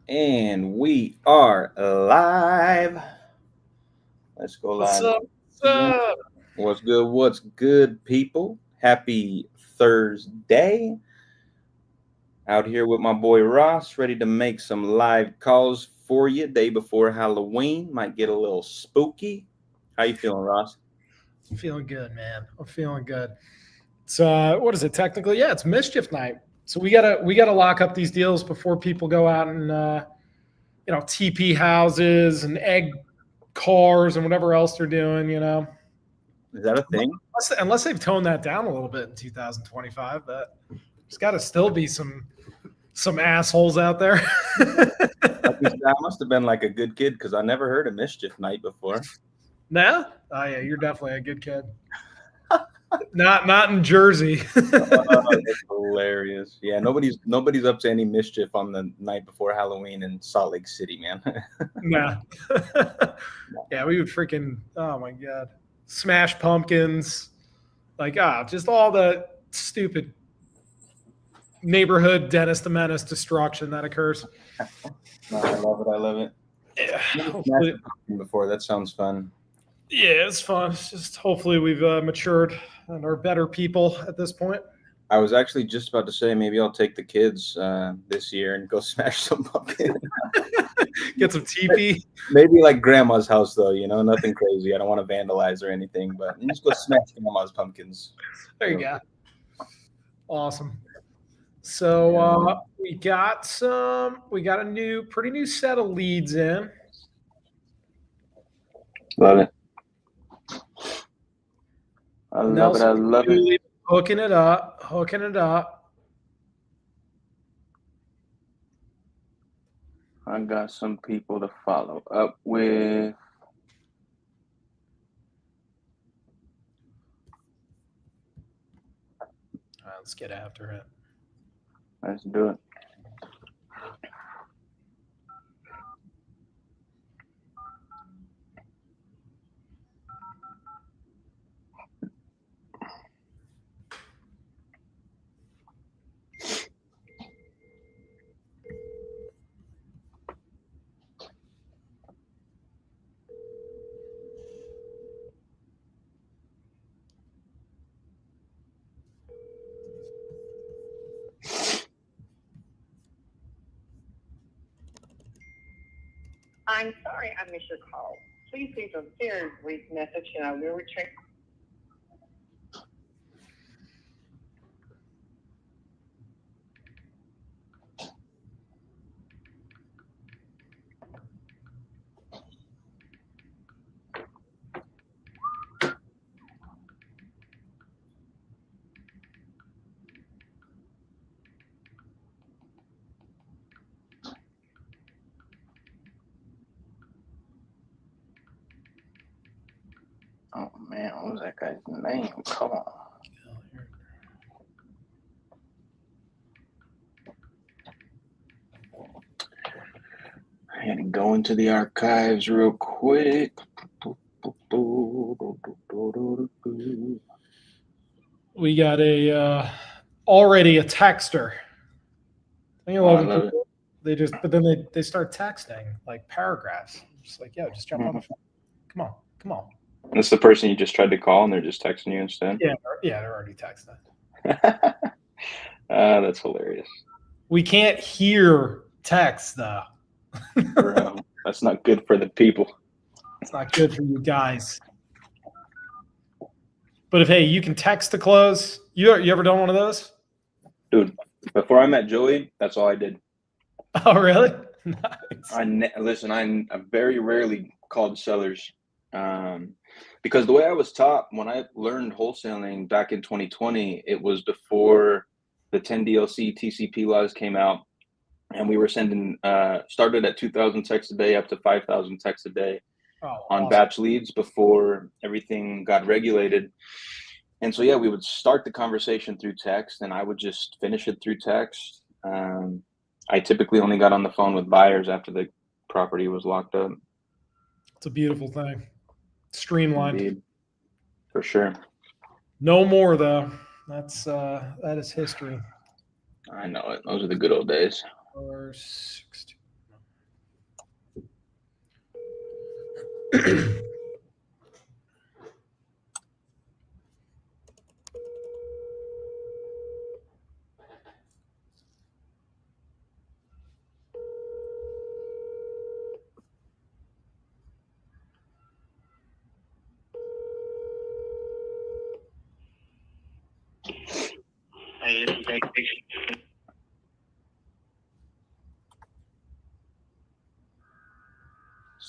And we are live. Let's go What's live up? What's again. up? What's good? What's good, people? Happy Thursday. Out here with my boy Ross, ready to make some live calls for you day before Halloween. Might get a little spooky. How you feeling, Ross? I'm feeling good, man. I'm feeling good. It's what is it technically? Yeah, it's mischief night. So we gotta lock up these deals before people go out and TP houses and egg cars and whatever else they're doing. Is that a thing? Unless they've toned that down a little bit in 2025, but there's got to still be some assholes out there. I must have been like a good kid because I never heard of Mischief Night before. No? Oh yeah, you're definitely a good kid. Not in Jersey. Oh, that's hilarious. Yeah, nobody's up to any mischief on the night before Halloween in Salt Lake City, man. Nah. Yeah, we would freaking oh my god. Smash pumpkins. Like just all the stupid neighborhood Dennis the Menace destruction that occurs. No, I love it. I love it. Yeah, Never smashed hopefully a pumpkin before. That sounds fun. yeah, it's fun. It's just hopefully we've matured and are better people at this point. I was actually just about to say maybe I'll take the kids this year and go smash some pumpkin. Get some TP. Maybe like grandma's house though, nothing crazy. I don't want to vandalize or anything, but just go smash grandma's pumpkins. There you So, go. Awesome. So yeah, man. we got a pretty new set of leads in. Love it. I love it. I Nelson love it. Julie hooking it up. I got some people to follow up with. All right, let's get after it. Let's do it. I'm sorry I missed your call. Please leave a very brief message and I will return. Oh man, what was that guy's name? Come on. I had to go into the archives real quick. We got already a texter. I Oh, I love when love it. people but then they start texting like paragraphs. Just like, yo, just jump on the phone. Come on. That's the person you just tried to call, and they're just texting you instead. Yeah, they're already texting. That's hilarious. We can't hear text though. Bro, that's not good for the people. It's not good for you guys. But if hey, you can text to close. You ever done one of those? Dude, before I met Joey, that's all I did. Oh really? Nice. Listen. I very rarely called sellers, because the way I was taught when I learned wholesaling back in 2020, it was before the 10 DLC TCP laws came out, and we were sending started at 2,000 texts a day up to 5,000 texts a day on Awesome. batch leads before everything got regulated. And so yeah, we would start the conversation through text, and I would just finish it through text. I typically only got on the phone with buyers after the property was locked up. It's a beautiful thing. Streamlined. Indeed, for sure. No more though. That is history. I know it. Those are the good old days. Or 60.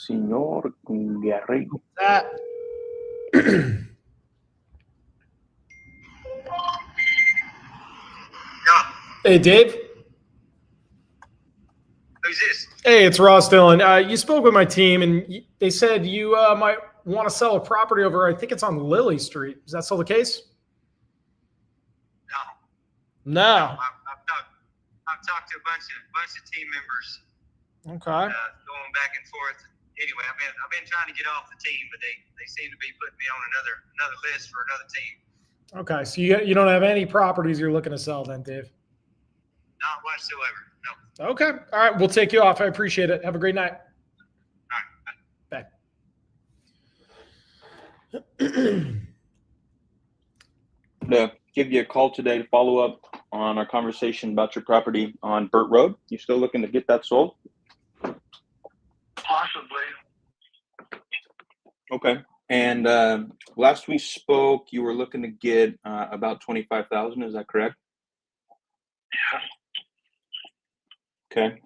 Señor Gary. Hey, Dave. Who's this? Hey, it's Ross Dillon. You spoke with my team, and they said you might want to sell a property over, I think it's on Lily Street. Is that still the case? No. No. I've talked to a bunch of team members. Okay. Going back and forth. Anyway, I've been trying to get off the team, but they seem to be putting me on another list for another team. Okay, so you don't have any properties you're looking to sell then, Dave? Not whatsoever. No. Okay. All right. We'll take you off. I appreciate it. Have a great night. All right. Bye. To give you a call today to follow up on our conversation about your property on Burt Road. You still looking to get that sold? Possibly. Okay. And last we spoke, you were looking to get about $25,000. Is that correct? Yeah. Okay.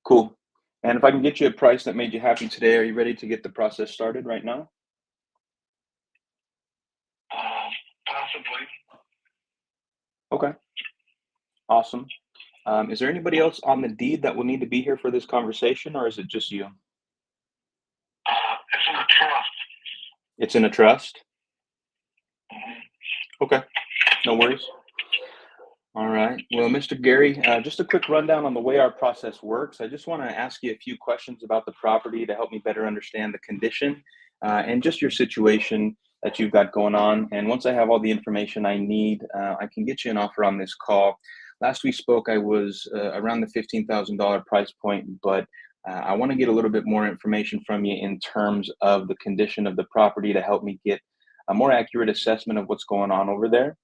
Cool. And if I can get you a price that made you happy today, are you ready to get the process started right now? Possibly. Okay. Awesome. Is there anybody else on the deed that will need to be here for this conversation, or is it just you? It's in a trust. It's in a trust? Mm-hmm. Okay. No worries. All right. Well, Mr. Gary, just a quick rundown on the way our process works. I just want to ask you a few questions about the property to help me better understand the condition and just your situation that you've got going on. And once I have all the information I need, I can get you an offer on this call. Last we spoke, I was around the $15,000 price point, but I want to get a little bit more information from you in terms of the condition of the property to help me get a more accurate assessment of what's going on over there.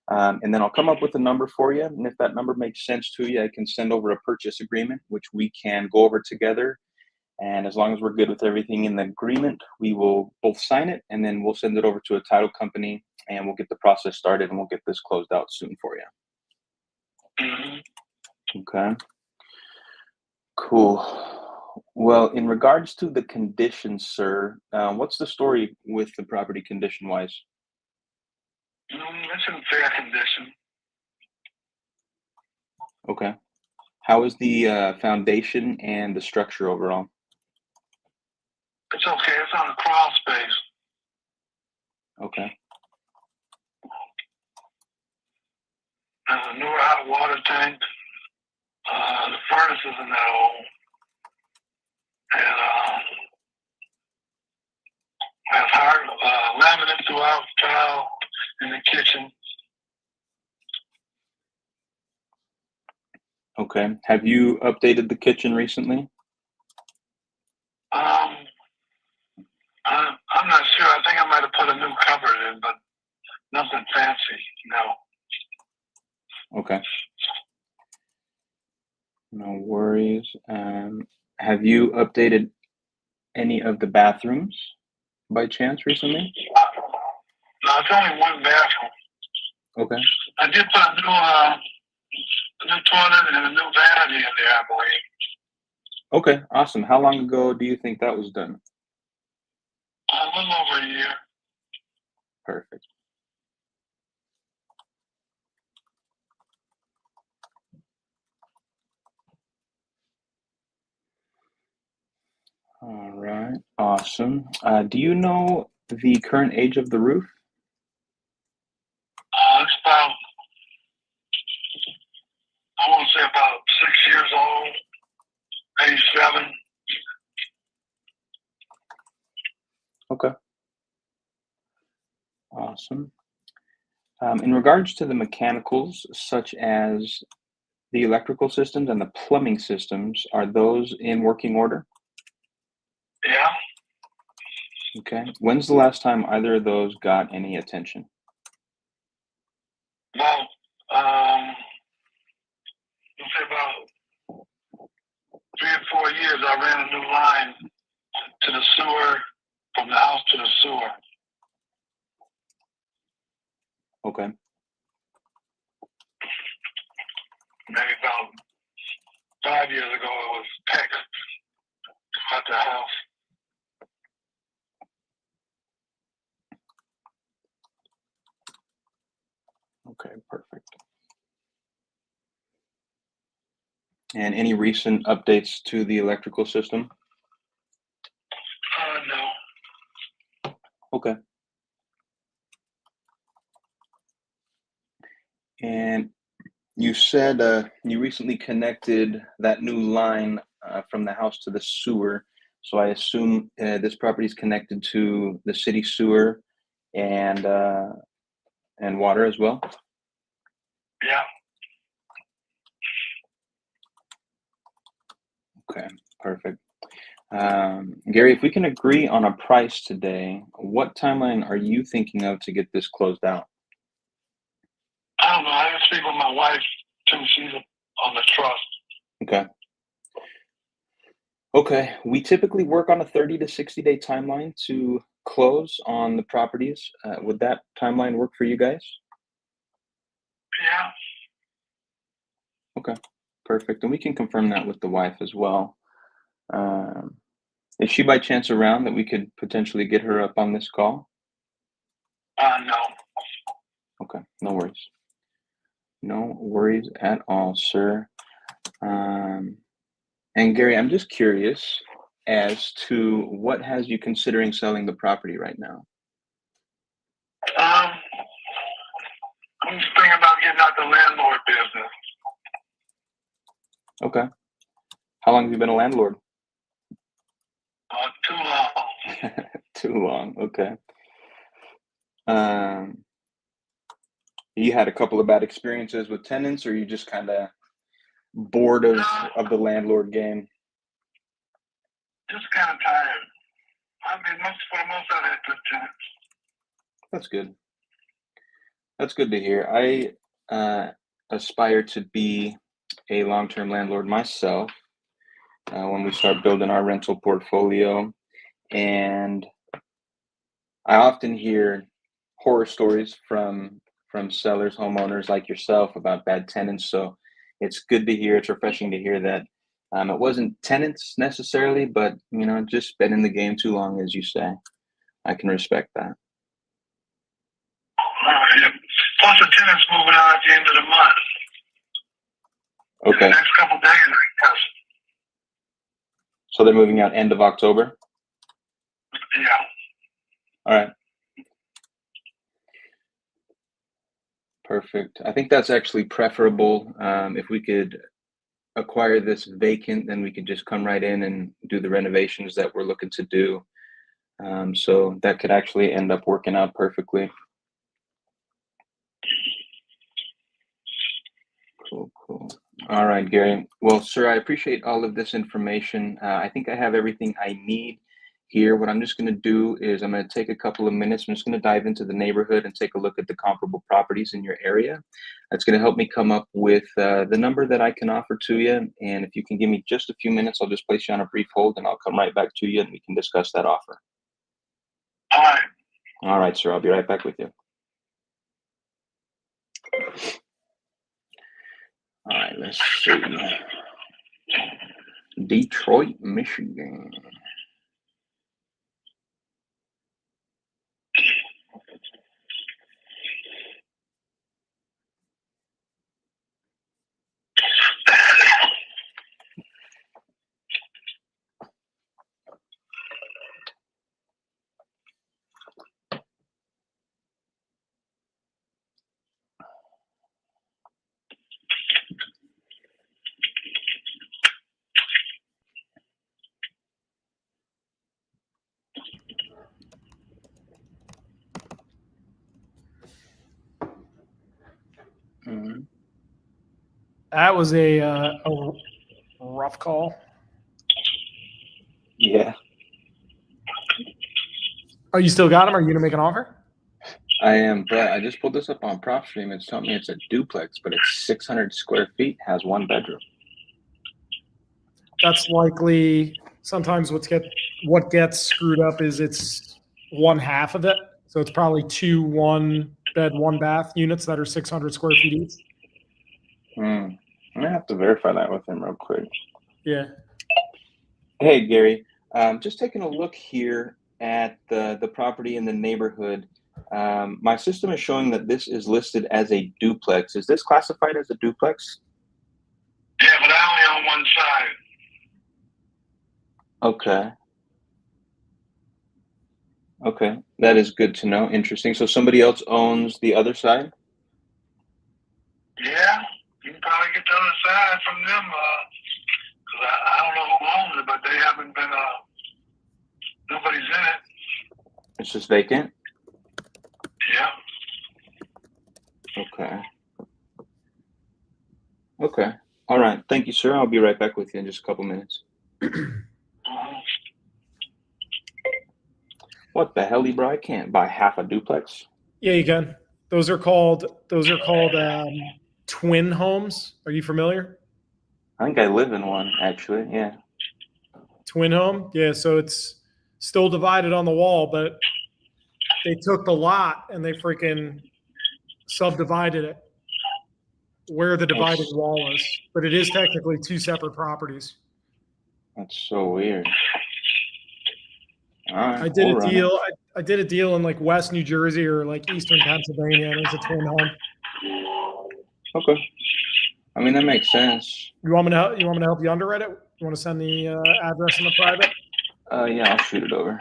And then I'll come up with a number for you. And if that number makes sense to you, I can send over a purchase agreement, which we can go over together. And as long as we're good with everything in the agreement, we will both sign it, and then we'll send it over to a title company, and we'll get the process started, and we'll get this closed out soon for you. Mm-hmm. Okay. Cool. Well, in regards to the conditions, sir, what's the story with the property condition-wise? It's in fair condition. Okay. How is the foundation and the structure overall? It's okay. It's on a crawl space. Okay. There's a newer hot water tank. The furnace isn't that old. And has hard laminate throughout tile in the kitchen. Okay. Have you updated the kitchen recently? I'm not sure. I think I might have put a new cupboard in, but nothing fancy. No. Okay. No worries. Have you updated any of the bathrooms by chance recently? No, it's only one bathroom. Okay. I did put a new toilet and a new vanity in there, I believe. Okay, awesome. How long ago do you think that was done? A little over a year. Perfect. All right, awesome. Do you know the current age of the roof? It's about, I want to say about 6 years old, maybe 7. Okay. Awesome. In regards to the mechanicals, such as the electrical systems and the plumbing systems, are those in working order? Yeah. Okay. When's the last time either of those got any attention? About, let's say about 3 or 4 years, I ran a new line to the sewer, from the house to the sewer. Okay. Maybe about 5 years ago, it was text at the house. Okay, perfect. And any recent updates to the electrical system? No. Okay. And you said you recently connected that new line from the house to the sewer. So I assume this property is connected to the city sewer and water as well. Yeah. Okay, perfect. Gary, if we can agree on a price today, what timeline are you thinking of to get this closed out? I don't know. I didn't speak with my wife till she's on the trust. Okay. Okay, we typically work on a 30 to 60 day timeline to close on the properties. Would that timeline work for you guys? Yeah. Okay, perfect. And we can confirm that with the wife as well. Is she by chance around that we could potentially get her up on this call? No. Okay, no worries. No worries at all, sir. And Gary, I'm just curious as to what has you considering selling the property right now? I'm just thinking about getting out the landlord business. Okay. How long have you been a landlord? Too long. Too long. Okay. You had a couple of bad experiences with tenants, or you just kind of bored of the landlord game? Just kind of tired. I mean, for the most part, I had good tenants. That's good. That's good to hear. I aspire to be a long-term landlord myself when we start building our rental portfolio. And I often hear horror stories from sellers, homeowners like yourself about bad tenants. So it's good to hear. It's refreshing to hear that it wasn't tenants necessarily, but just been in the game too long, as you say. I can respect that. Yeah. Plus, the tenants moving out at the end of the month. Okay. In the next couple of days, I guess. So they're moving out end of October? Yeah. All right. Perfect. I think that's actually preferable. If we could acquire this vacant, then we could just come right in and do the renovations that we're looking to do. So that could actually end up working out perfectly. Cool. All right, Gary. Well, sir, I appreciate all of this information. I think I have everything I need here. What I'm just going to do is I'm going to take a couple of minutes. I'm just going to dive into the neighborhood and take a look at the comparable properties in your area. That's going to help me come up with the number that I can offer to you. And if you can give me just a few minutes, I'll just place you on a brief hold and I'll come right back to you and we can discuss that offer. All right. All right, sir. I'll be right back with you. All right, let's see. Detroit, Michigan. Mm-hmm. That was a rough call. Yeah. Oh, you still got them? Are you gonna make an offer? I am, but I just pulled this up on PropStream. It's telling me it's a duplex, but it's 600 square feet, has one bedroom. That's likely sometimes what gets screwed up is it's one half of it. So it's probably 2 1-bed, 1-bath units that are 600 square feet each. I'm gonna have to verify that with him real quick. Yeah. Hey, Gary, just taking a look here at the property in the neighborhood. My system is showing that this is listed as a duplex. Is this classified as a duplex? Yeah, but I only on one side. Okay. Okay, that is good to know. Interesting. So somebody else owns the other side? Yeah, you can probably get the other side from them. Cause I don't know who owns it, but they haven't been. Nobody's in it. It's just vacant? Yeah. Okay. Okay. All right. Thank you, sir. I'll be right back with you in just a couple minutes. What the hell, bro? I can't buy half a duplex. Yeah, you can. Those are called twin homes. Are you familiar? I think I live in one, actually. Yeah. Twin home? Yeah, so it's still divided on the wall, but they took the lot and they freaking subdivided it where the dividing wall is. But it is technically 2 separate properties. That's so weird. All right. I did we'll a run deal. it. I did a deal in like West New Jersey or like Eastern Pennsylvania, and it was a twin home. Okay. I mean, that makes sense. You want me to help you underwrite it? You want to send the address in the private? Yeah, I'll shoot it over.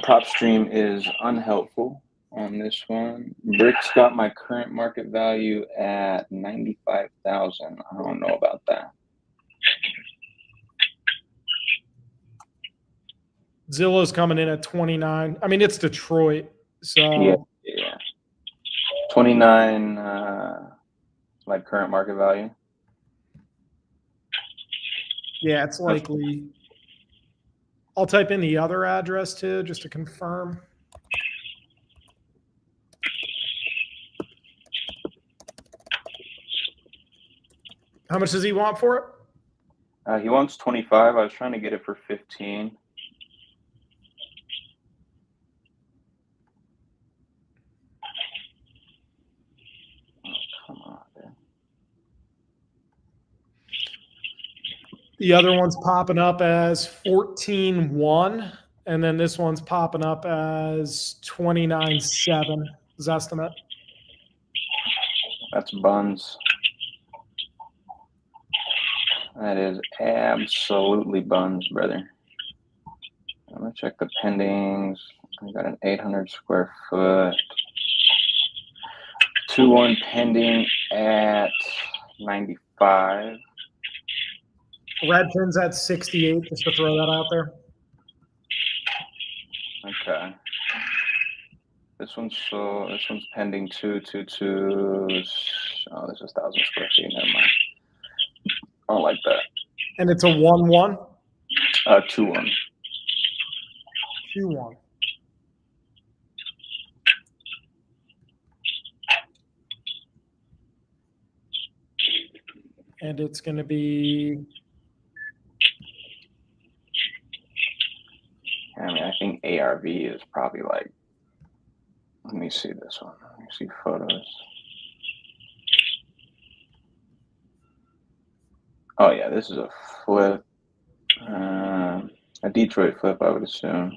PropStream is unhelpful on this one. Brick's got my current market value at 95,000. I don't know about that. Zillow's coming in at 29. I mean, it's Detroit, so Yeah. 29, like current market value. yeah, it's likely. I'll type in the other address too, just to confirm. How much does he want for it? He wants 25. I was trying to get it for 15. Oh, come on, man. The other one's popping up as 14.1, and then this one's popping up as 29.7 is estimate. That's buns. That is absolutely buns, brother. I'm gonna check the pendings. I got an 800 square foot. 2-1 pending at 95. Redfin's at 68, just to throw that out there. Okay. This one's pending 222. Oh, this is 1,000 square feet. Never mind. I don't like that. And it's a 1-1? 2-1. 2-1. And it's going to be. I mean, I think ARV is probably like. Let me see this one. Let me see photos. Oh yeah, this is a flip. A Detroit flip, I would assume.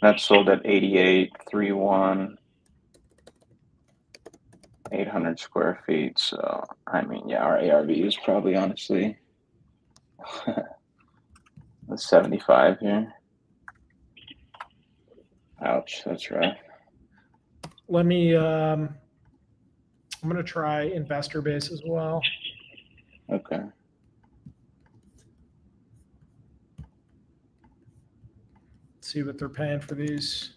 That's sold at 88, 3-1, 800 square feet. So, I mean, yeah, our ARV is probably honestly 75 here. Ouch, that's rough. Let me. I'm going to try investor base as well. Okay. See what they're paying for these.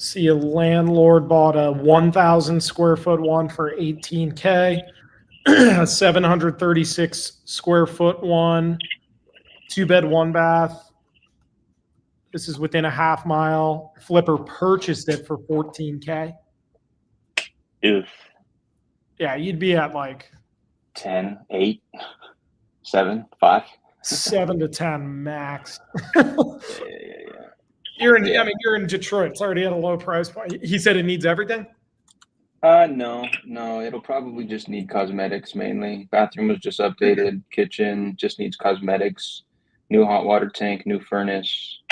See, a landlord bought a 1,000 square foot one for $18K, a 736 square foot one, 2 bed, 1 bath. This is within a half mile. Flipper purchased it for $14K. Oof. Yeah, you'd be at like 10, 8, 7, 5. 7 to 10 max. Yeah. You're in. Yeah. I mean, you're in Detroit. It's already at a low price point. He said it needs everything. No. It'll probably just need cosmetics mainly. Bathroom was just updated. Kitchen just needs cosmetics. New hot water tank, new furnace.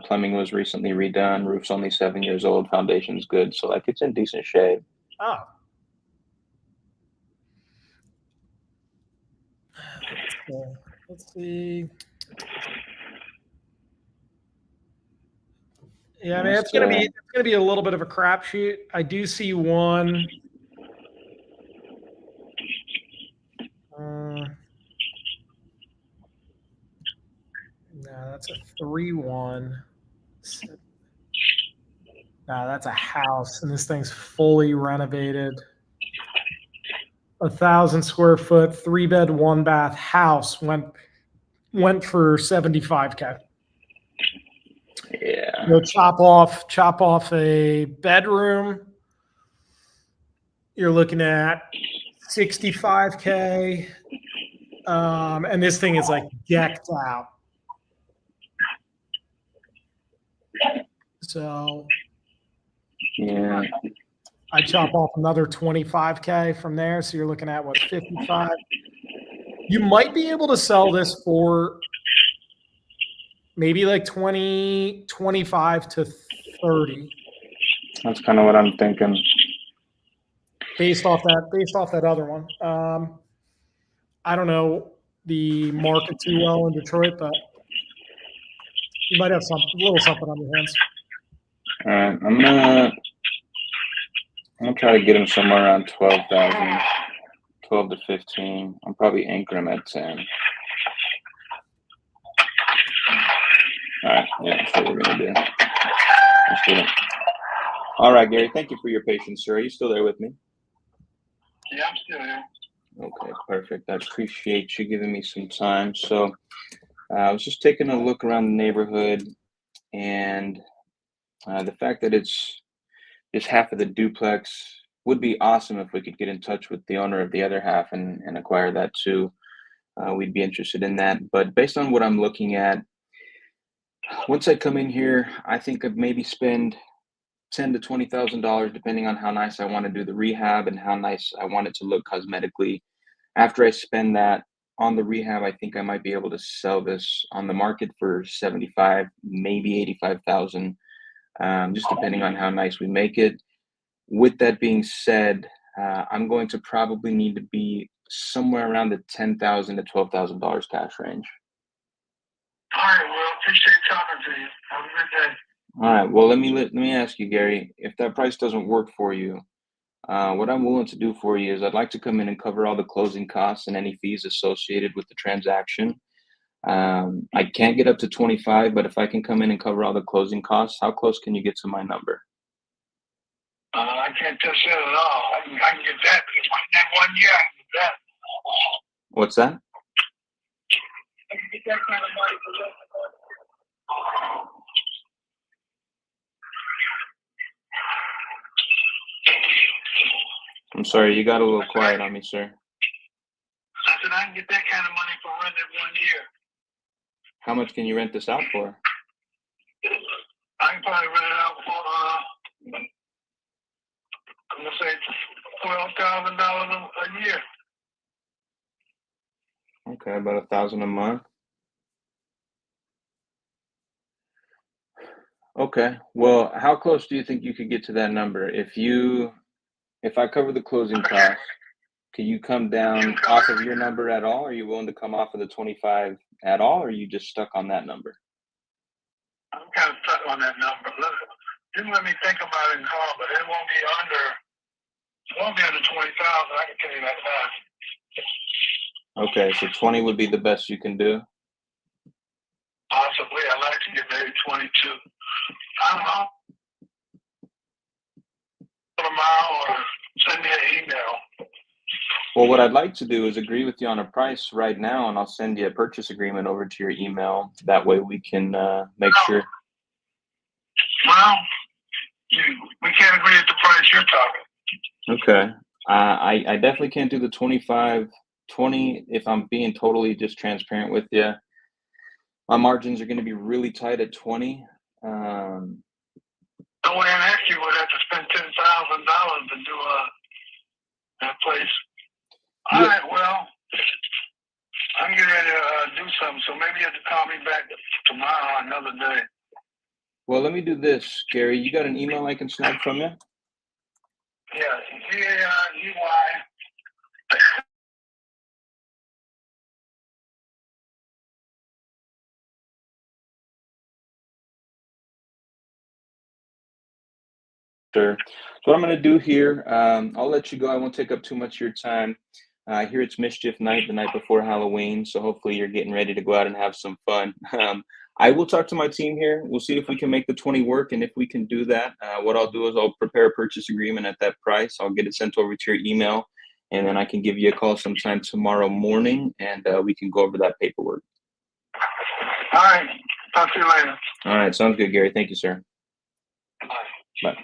Plumbing was recently redone. Roof's only 7 years old. Foundation's good. So like it's in decent shape. Oh. Let's see. Yeah, I mean it's gonna be a little bit of a crapshoot. I do see one. No, that's a 3-1. No, that's a house, and this thing's fully renovated. 1,000 square foot, 3 bed, 1 bath house went for 75K. Yeah. So chop off a bedroom. You're looking at 65K. And this thing is like decked out. So Yeah. I chop off another 25K from there. So you're looking at what, 55? You might be able to sell this for maybe like 20, 25 to 30 That's kind of what I'm thinking. based off that other one. I don't know the market too well in Detroit, but you might have a little something on your hands. All right. I'm gonna try to get him somewhere around 12,000, 12 to 15. I'll probably anchor him at 10. All right. Yeah, that's what we're gonna do. Let's do it. All right, Gary. Thank you for your patience, sir. Are you still there with me? Yeah, I'm still here. Okay, perfect. I appreciate you giving me some time. So I was just taking a look around the neighborhood, and the fact that it's just half of the duplex would be awesome if we could get in touch with the owner of the other half and acquire that too. We'd be interested in that. But based on what I'm looking at, once I come in here, I think I'd maybe spend $10,000 to $20,000, depending on how nice I want to do the rehab and how nice I want it to look cosmetically. After I spend that on the rehab, I think I might be able to sell this on the market for 75, maybe 85,000, just depending on how nice we make it. With that being said, I'm going to probably need to be somewhere around the $10,000 to $12,000 cash range. All right, well, appreciate talking to you. Have a good day. All right. Well, let me ask you, Gary, if that price doesn't work for you, what I'm willing to do for you is I'd like to come in and cover all the closing costs and any fees associated with the transaction. I can't get up to 25, but if I can come in and cover all the closing costs, how close can you get to my number? I can't touch that at all. I can get that. In 1 year, I can get that. What's that? I can get that kind of money for that. I'm sorry, you got a little quiet on me, sir. I said I can get that kind of money for rent in 1 year. How much can you rent this out for? I can probably rent it out for, I'm gonna say $12,000 a year. Okay, about $1,000 a month. Okay. Well, how close do you think you could get to that number? If I cover the closing costs, can you come down off of your number at all? Are you willing to come off of the 25 at all, or are you just stuck on that number? I'm kind of stuck on that number. Just let me think about it and call, but it won't be under 20,000. I can tell you that now. Okay, so 20 would be the best you can do. Possibly, I'd like to get maybe 22. I don't know. tomorrow or send me an email. Well, what I'd like to do is agree with you on a price right now, and I'll send you a purchase agreement over to your email. That way we can make sure. Well, we can't agree at the price you're talking. Okay. I definitely can't do the 25, 20 if I'm being totally just transparent with you. My margins are going to be really tight at 20. No way in heck you would have to spend $10,000 to do that place. All right, well, I'm getting ready to do something, so maybe you have to call me back tomorrow, another day. Well, let me do this, Gary. You got an email I can snag from you? Yeah, G-A-R-E-Y. Sure. So what I'm going to do here, I'll let you go. I won't take up too much of your time. Here it's Mischief Night, the night before Halloween. So hopefully you're getting ready to go out and have some fun. I will talk to my team here. We'll see if we can make the 20 work. And if we can do that, what I'll do is I'll prepare a purchase agreement at that price. I'll get it sent over to your email. And then I can give you a call sometime tomorrow morning, and we can go over that paperwork. All right. Talk to you later. All right. Sounds good, Gary. Thank you, sir. Bye. Bye.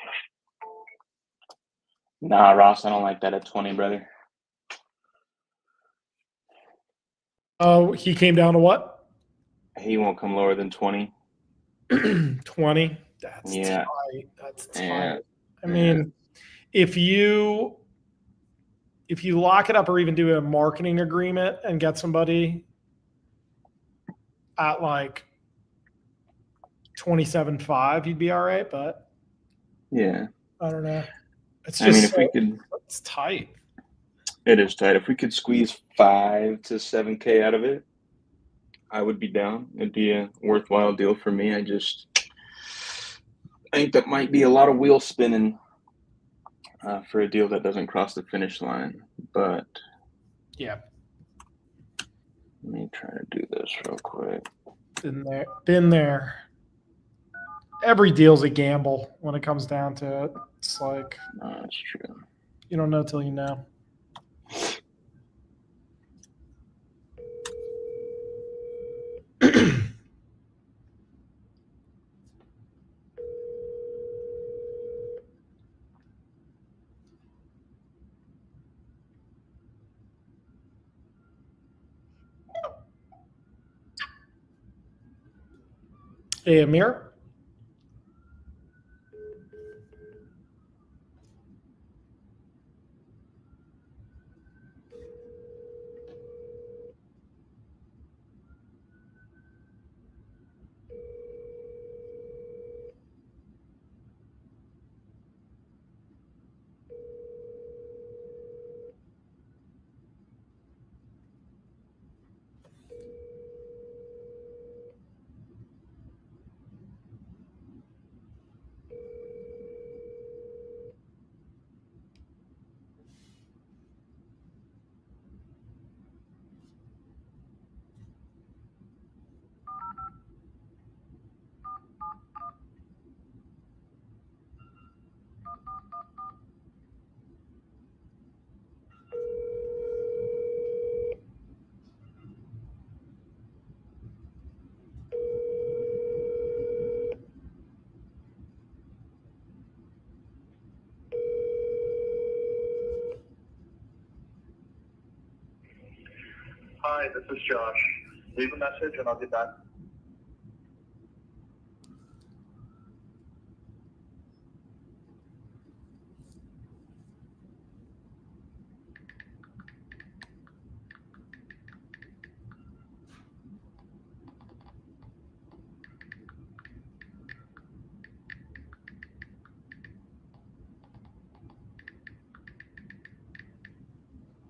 Nah, Ross, I don't like that at 20, brother. Oh, he came down to what? He won't come lower than 20. 20. That's Yeah. tight. That's tight. Yeah. I mean, if you lock it up or even do a marketing agreement and get somebody at like 27.5, you'd be all right. But Yeah. I don't know. It's I mean, just if we could, it's tight. it is tight. If we could squeeze 5 to 7K out of it, I would be down. It'd be a worthwhile deal for me. I think that might be a lot of wheel spinning for a deal that doesn't cross the finish line. But Yeah. let me try to do this real quick. Been there. Every deal's a gamble when it comes down to it. It's like, No, that's true. you don't know till you know. Hey, Amir. Hi, this is Josh. Leave a message and I'll get back.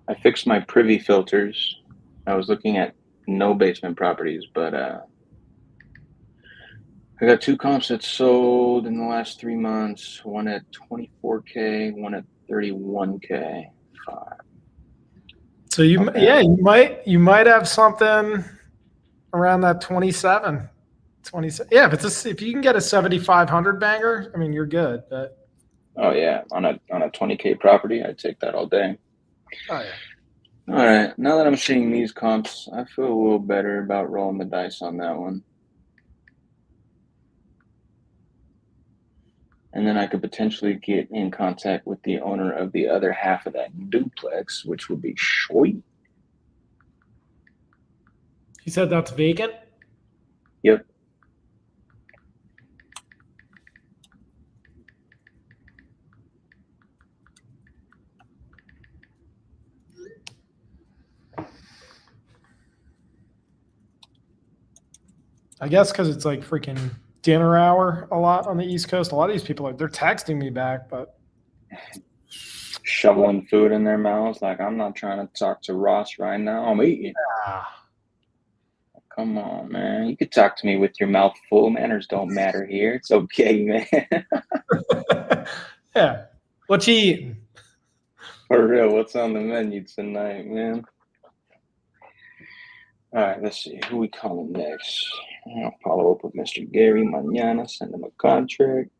I fixed my privy filters. I was looking at no basement properties, but I got 2 comps that sold in the last 3 months. One at 24K, one at 31K. 5. So Okay. you might have something around that 27. 27. Yeah, if you can get a 7,500 banger, I mean, you're good. But Oh yeah, on a 20K property, I'd take that all day. Oh yeah. All right, now that I'm seeing these comps, I feel a little better about rolling the dice on that one. And then I could potentially get in contact with the owner of the other half of that duplex, which would be sweet. He said that's vacant. Yep. I guess because it's like freaking dinner hour a lot on the East Coast. A lot of these people they're texting me back, but Shoveling food in their mouths like I'm not trying to talk to Ross right now. I'm eating. Come on, man. You could talk to me with your mouth full. Manners don't matter here. It's okay, man. yeah. What you eating? For real, what's on the menu tonight, man? All right, let's see. Who we calling next? I'll follow up with Mr. Gary Mañana, send him a contract.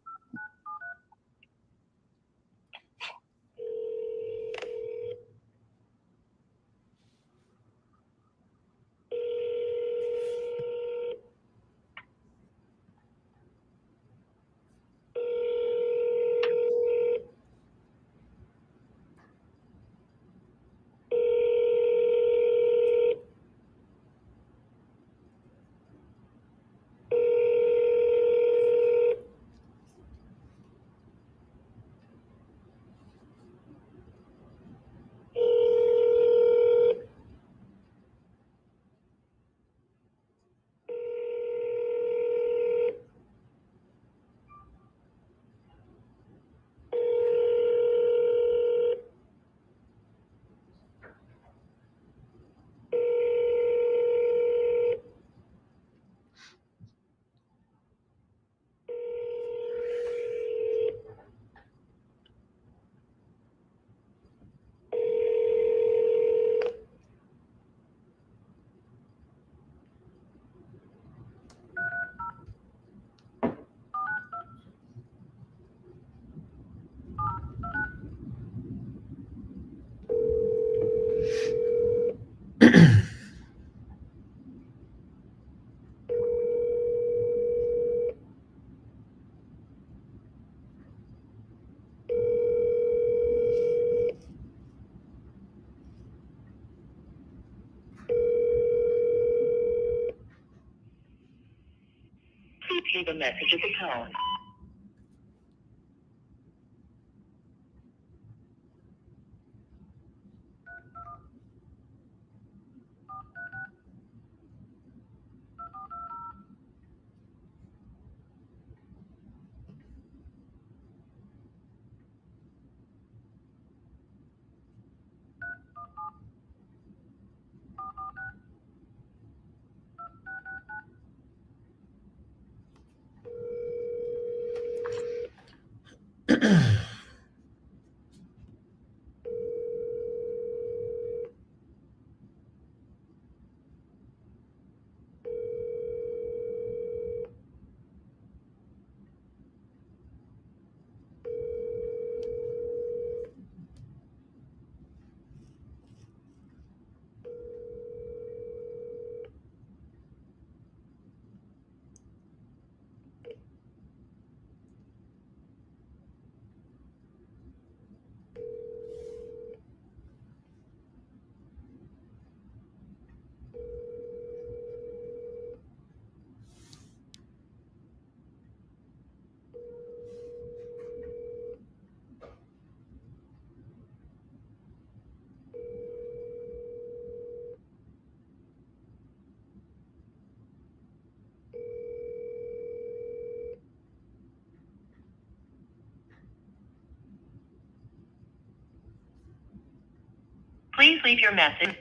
Please leave a message at the tone. Please leave your message.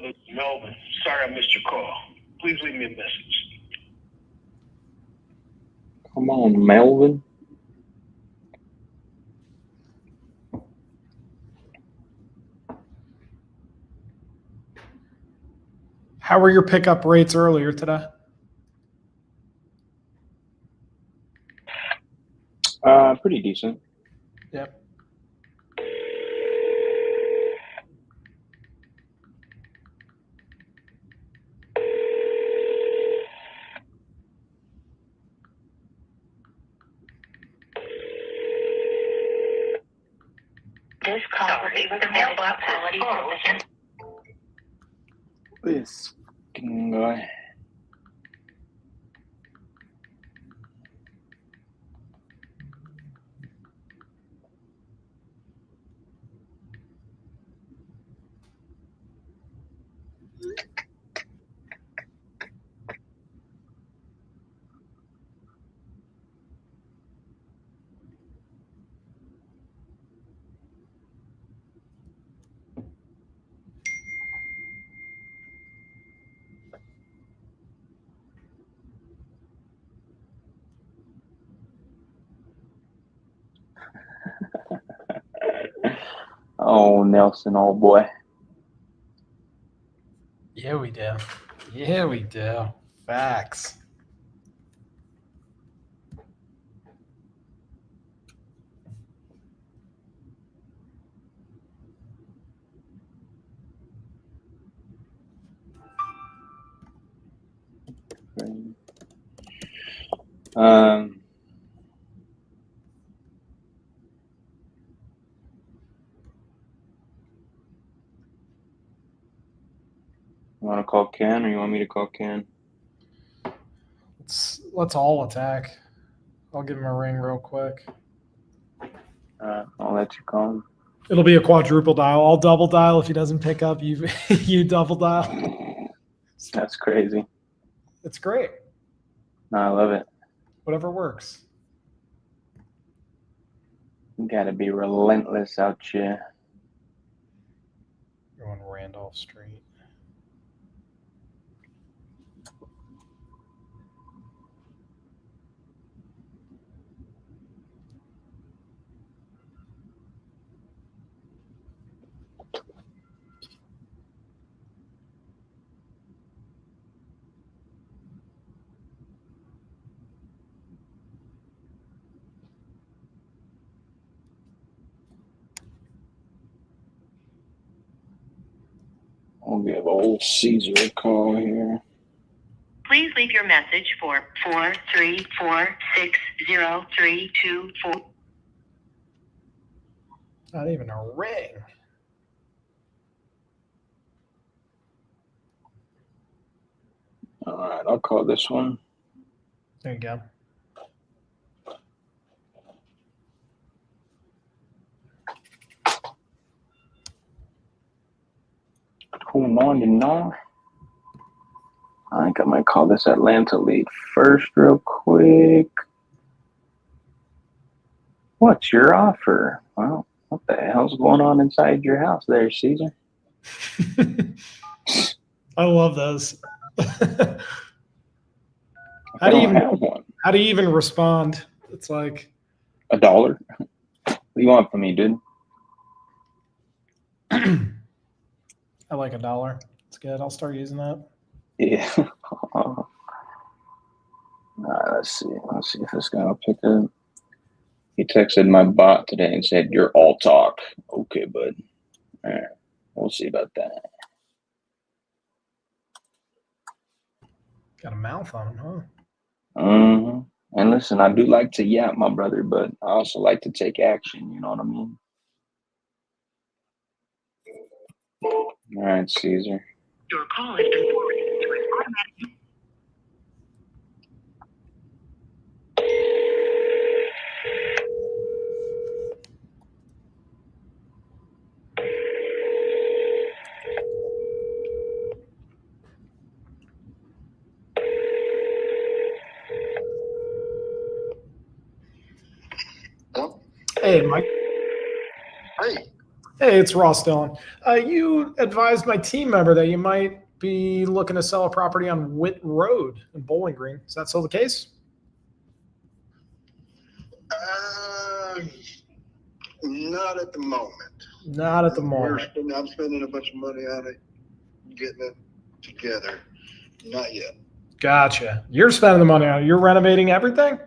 brother, Melvin. Sorry I missed your call. Please leave me a message. Come on, Melvin. How were your pickup rates earlier today? Pretty decent. Yep. This call will be with the mailbox quality purposes. This fucking guy. Oh, Nelson, old boy. Yeah, we do. Yeah, we do. Facts. Um, you want to call Ken, or you want me to call Ken? Let's all attack. I'll give him a ring real quick. I'll let you call him. It'll be a quadruple dial. I'll double dial if he doesn't pick up. You you double dial. That's crazy. It's great. No, I love it. Whatever works. You gotta be relentless out here. You're on Randolph Street. I'll give old Caesar a call here. Please leave your message for 434-60324. Not even a ring. All right, I'll call this one. There you go. Hold on, you know. I think I might call this Atlanta lead first real quick. What's your offer? Well, what the hell's going on inside your house there, Caesar? I love those. I don't have one. How do you even respond? It's like $1. What do you want from me, dude? I like $1. It's good. I'll start using that. Yeah. All right, let's see. Let's see if this guy will pick up. He texted my bot today and said, "You're all talk." Okay, bud. All right. We'll see about that. Got a mouth on him, huh? And listen, I do like to yap, my brother, but I also like to take action. You know what I mean? All right, Caesar. Your call has been forwarded to an automatic. Hey, Mike. Hey, Hey, it's Ross Dillon. You advised my team member that you might be looking to sell a property on Witt Road in Bowling Green. Is that still the case? Not at the moment. Not at the moment. I'm spending a bunch of money on it, getting it together. Not yet. Gotcha. You're spending the money on it. You're renovating everything?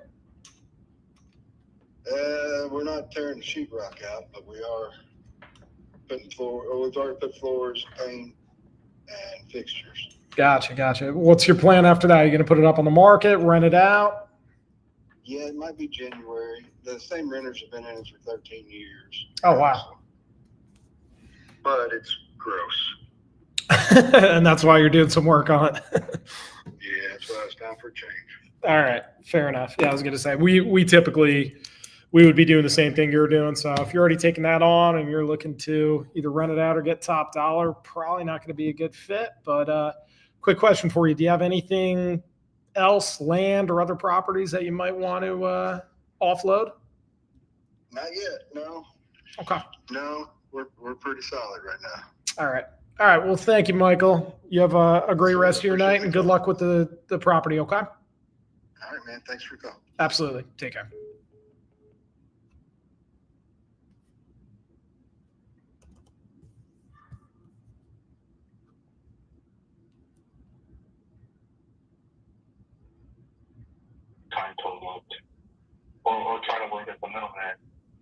We're not tearing the sheetrock out, but we are putting we've already put floors, paint, and fixtures. Gotcha. What's your plan after that? Are you going to put it up on the market, rent it out? Yeah, it might be January. The same renters have been in it for 13 years. Oh, wow. But it's gross. And that's why you're doing some work on it. Yeah, that's why it's time for a change. All right. Fair enough. Yeah, I was going to say, we typically, we would be doing the same thing you're doing. So if you're already taking that on and you're looking to either rent it out or get top dollar, probably not going to be a good fit. But quick question for you. Do you have anything else, land or other properties that you might want to offload? Not yet. No. Okay. No, we're pretty solid right now. All right. Well, thank you, Michael. You have a great rest of your night and good luck with the property. Okay. All right, man. Thanks for calling. Absolutely. Take care. Kind of looked, or try to work at the middleman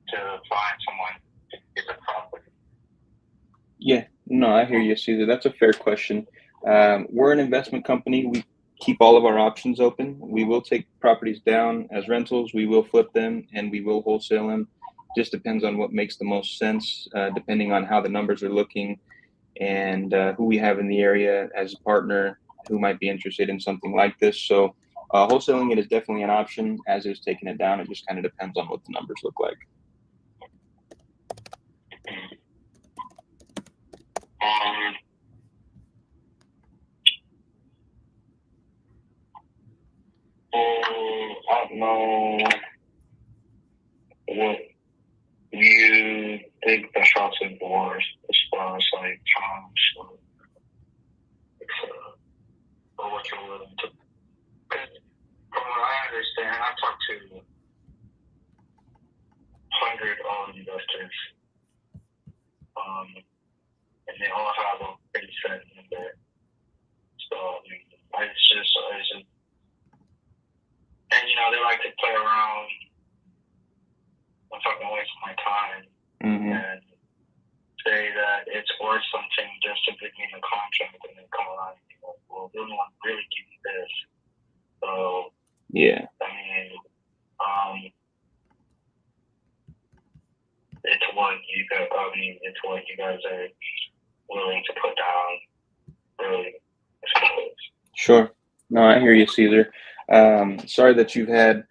to find someone to get the property. Yeah, no, I hear you, Caesar. That's a fair question. We're an investment company. We keep all of our options open. We will take properties down as rentals. We will flip them and we will wholesale them. Just depends on what makes the most sense, depending on how the numbers are looking and who we have in the area as a partner who might be interested in something like this. So wholesaling it is definitely an option, as is taking it down. It just kind of depends on what the numbers look like. I don't know what you think the shots in doors as far as like times or what you're willing to. From what I understand, I talked to 100 investors, and they all have a pretty set number. So it's just, and they like to play around. I'm talking waste my time and say that it's worth something just to give me the contract and then come around and be like, well, we don't want to really give you this. So, yeah. I mean, it's what you guys are willing to put down, really, I suppose. Sure. No, I hear you, Caesar. Sorry that you've had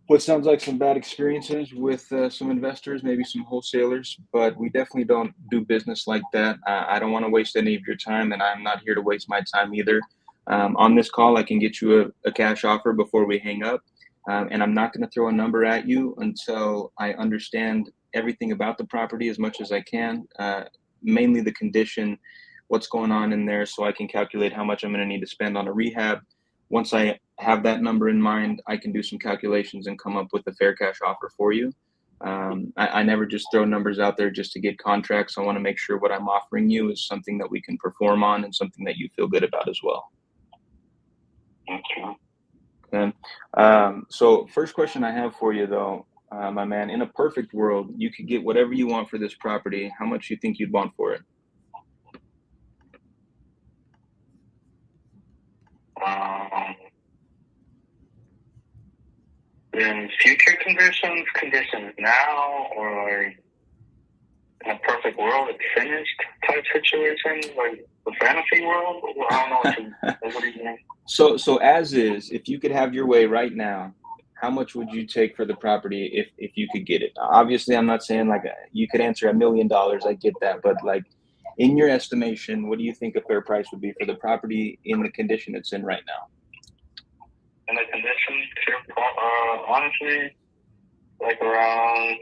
what sounds like some bad experiences with some investors, maybe some wholesalers, but we definitely don't do business like that. I don't want to waste any of your time, and I'm not here to waste my time either. On this call, I can get you a cash offer before we hang up, and I'm not going to throw a number at you until I understand everything about the property as much as I can, mainly the condition, what's going on in there, so I can calculate how much I'm going to need to spend on a rehab. Once I have that number in mind, I can do some calculations and come up with a fair cash offer for you. I never just throw numbers out there just to get contracts. I want to make sure what I'm offering you is something that we can perform on and something that you feel good about as well. Okay. So first question I have for you, though, my man, in a perfect world, you could get whatever you want for this property. How much do you think you'd want for it? In future conditions now, or in a perfect world, it's finished type situation, like the fantasy world? I don't know what do you mean? So as is, if you could have your way right now, how much would you take for the property if you could get it? Obviously, I'm not saying like you could answer $1 million. I get that, but like in your estimation, what do you think a fair price would be for the property in the condition it's in right now? In the condition, honestly, like around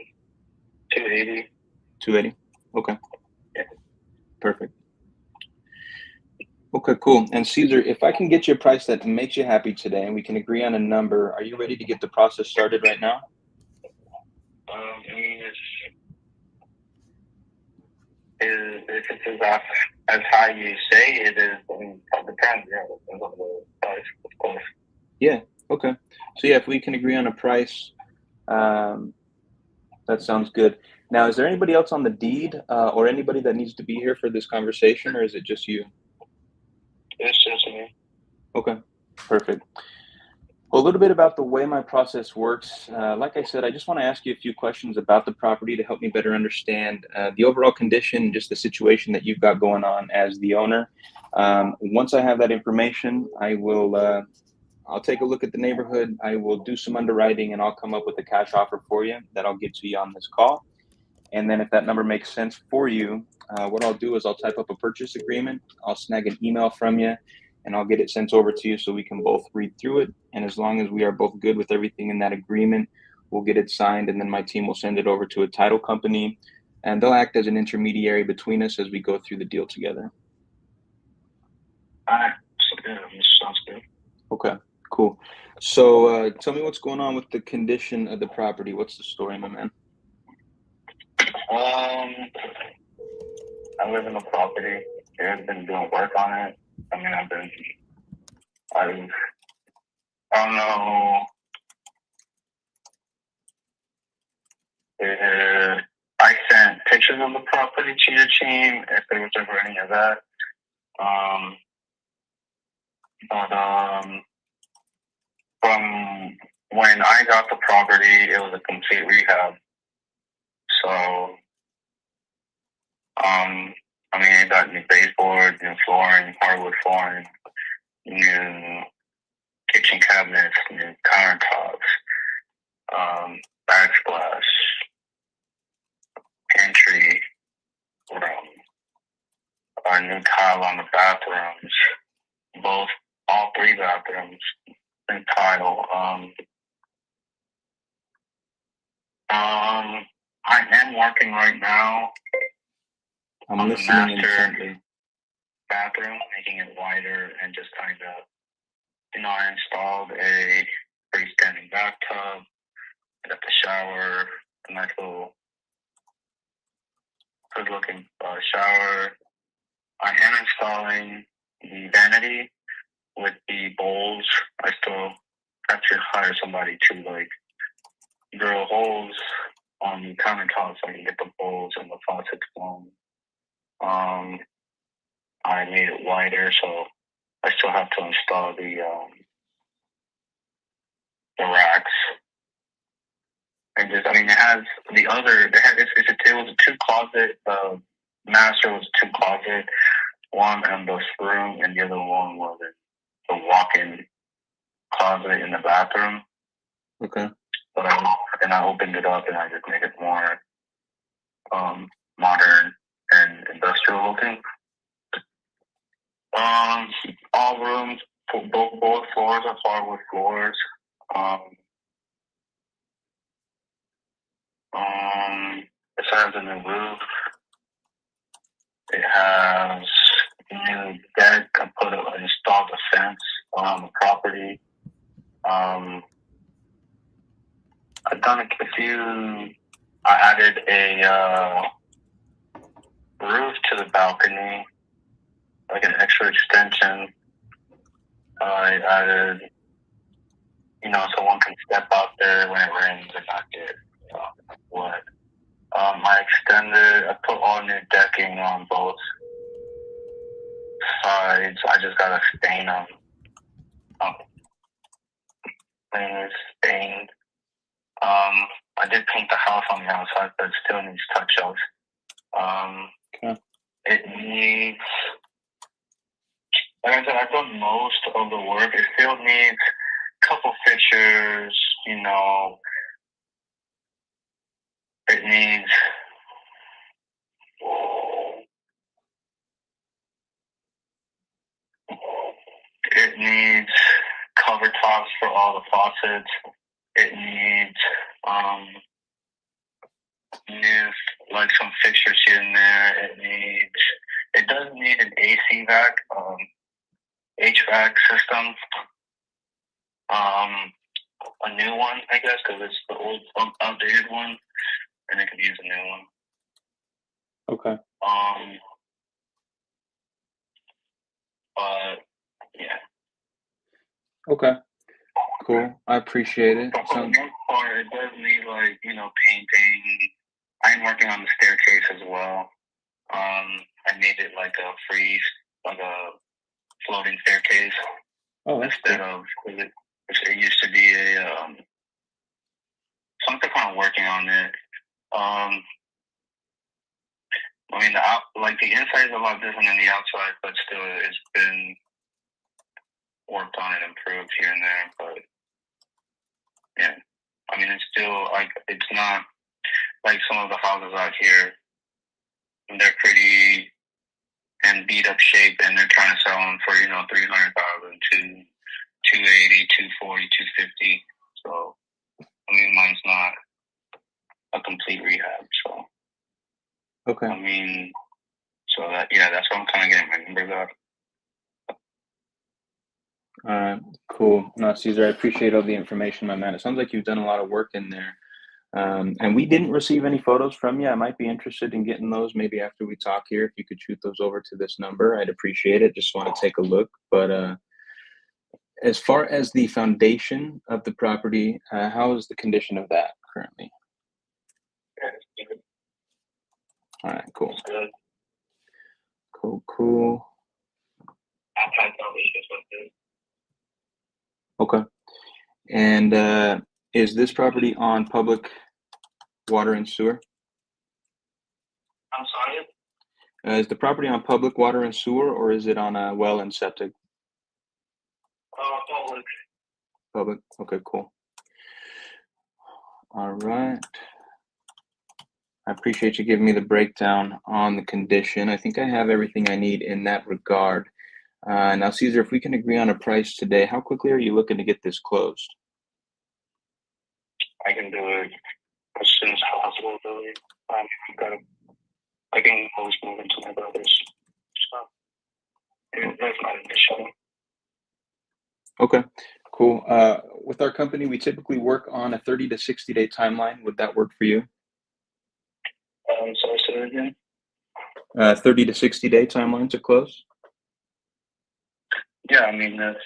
280. 280. Okay. Yeah. Perfect. Okay, cool. And Caesar, if I can get you a price that makes you happy today and we can agree on a number, are you ready to get the process started right now? I mean, if it's as high you say it is, I mean, it depends. Yeah, it depends on the price, of course. Yeah. Okay. So yeah, if we can agree on a price, um, that sounds good. Now, is there anybody else on the deed or anybody that needs to be here for this conversation, or is it just you? It's just me. Okay. Perfect. Well, a little bit about the way my process works. Like I said, I just want to ask you a few questions about the property to help me better understand the overall condition, just the situation that you've got going on as the owner. Once I have that information, I'll take a look at the neighborhood. I will do some underwriting and I'll come up with a cash offer for you that I'll get to you on this call. And then if that number makes sense for you, what I'll do is I'll type up a purchase agreement. I'll snag an email from you and I'll get it sent over to you so we can both read through it. And as long as we are both good with everything in that agreement, we'll get it signed and then my team will send it over to a title company and they'll act as an intermediary between us as we go through the deal together. All right. So, yeah, sounds good. Okay, cool. So tell me what's going on with the condition of the property. What's the story, my man? I live in a property. I've been doing work on it. I mean, I don't know. I sent pictures of the property to your team if there was ever any of that. But from when I got the property, it was a complete rehab. So, I mean, it got new baseboards, new flooring, hardwood flooring, new kitchen cabinets, new countertops, backsplash, pantry, a new tile on the bathrooms, all three bathrooms, new tile. I am working right now I'm on the listening master intently. bathroom, making it wider and just kind of, I installed a freestanding bathtub, got the shower, a nice little good looking shower. I am installing the vanity with the bowls. I still have to hire somebody to like drill holes on the countertops so I can get the bowls and the faucets going. I made it wider, so I still have to install the racks. And just, I mean, it has the other. It was a two closet. The master was two closet. One in this room, and the other one was the walk-in closet in the bathroom. Okay. But I opened it up and I just made it more modern and industrial looking. All rooms, both floors are hardwood floors. It has a new roof. It has a new deck. Installed a fence around the property. I've done a few. I added a roof to the balcony, like an extra extension. I added, someone can step out there when it rains and not get wet. I put all new decking on both sides. I just gotta stain them. It's stained. I did paint the house on the outside, but it still needs touch-ups. Okay. It needs, like I said, I've done most of the work. It still needs a couple fixtures, It needs cover tops for all the faucets. It needs new like some fixtures here and there. It does need an AC vac, HVAC system. A new one, I guess, because it's the old, outdated one, and it could use a new one. Okay. But yeah. Okay. Cool. I appreciate it. But for the most part, it does need, like, you know, painting. I'm working on the staircase as well. I made it like a floating staircase instead of it used to be a so I'm kind of working on it. I mean, the inside is a lot different than the outside, but still, it's been worked on and improved here and there. But yeah, I mean, it's still like it's not like some of the houses out here. They're pretty in beat up shape, and they're trying to sell them for 300,000 to 280, 240, 250. So I mean, mine's not a complete rehab. So Okay. I mean, so that's what I'm kind of getting my numbers out. All right. Cool. No, Caesar, I appreciate all the information, my man. It sounds like you've done a lot of work in there. And we didn't receive any photos from you. I might be interested in getting those maybe after we talk here. If you could shoot those over to this number, I'd appreciate it. Just want to take a look. But as far as the foundation of the property, how is the condition of that currently? All right, cool. Good. Cool. Okay. And is this property on public water and sewer? I'm sorry? Is the property on public water and sewer, or is it on a well and septic? Public. Public. Okay, cool. All right. I appreciate you giving me the breakdown on the condition. I think I have everything I need in that regard. Now, Caesar, if we can agree on a price today, how quickly are you looking to get this closed? I can do it as soon as possible, really. I can always move into my brother's. So that's not an issue. Okay, cool. With our company, we typically work on a 30 to 60 day timeline. Would that work for you? So say it again. 30 to 60 day timeline to close? Yeah, I mean, that's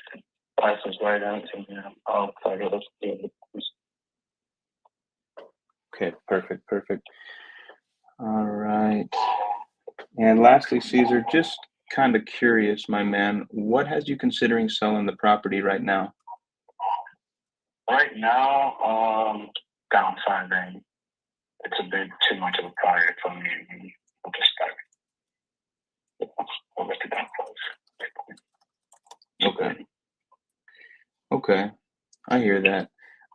price is right out, and I'll try to do it. Okay, perfect. All right. And lastly, Caesar, just kind of curious, my man, what has you considering selling the property right now? Right now, downsizing. It's a bit too much of a project for me. I'm just like, I'll let the downsize. Okay. I hear that.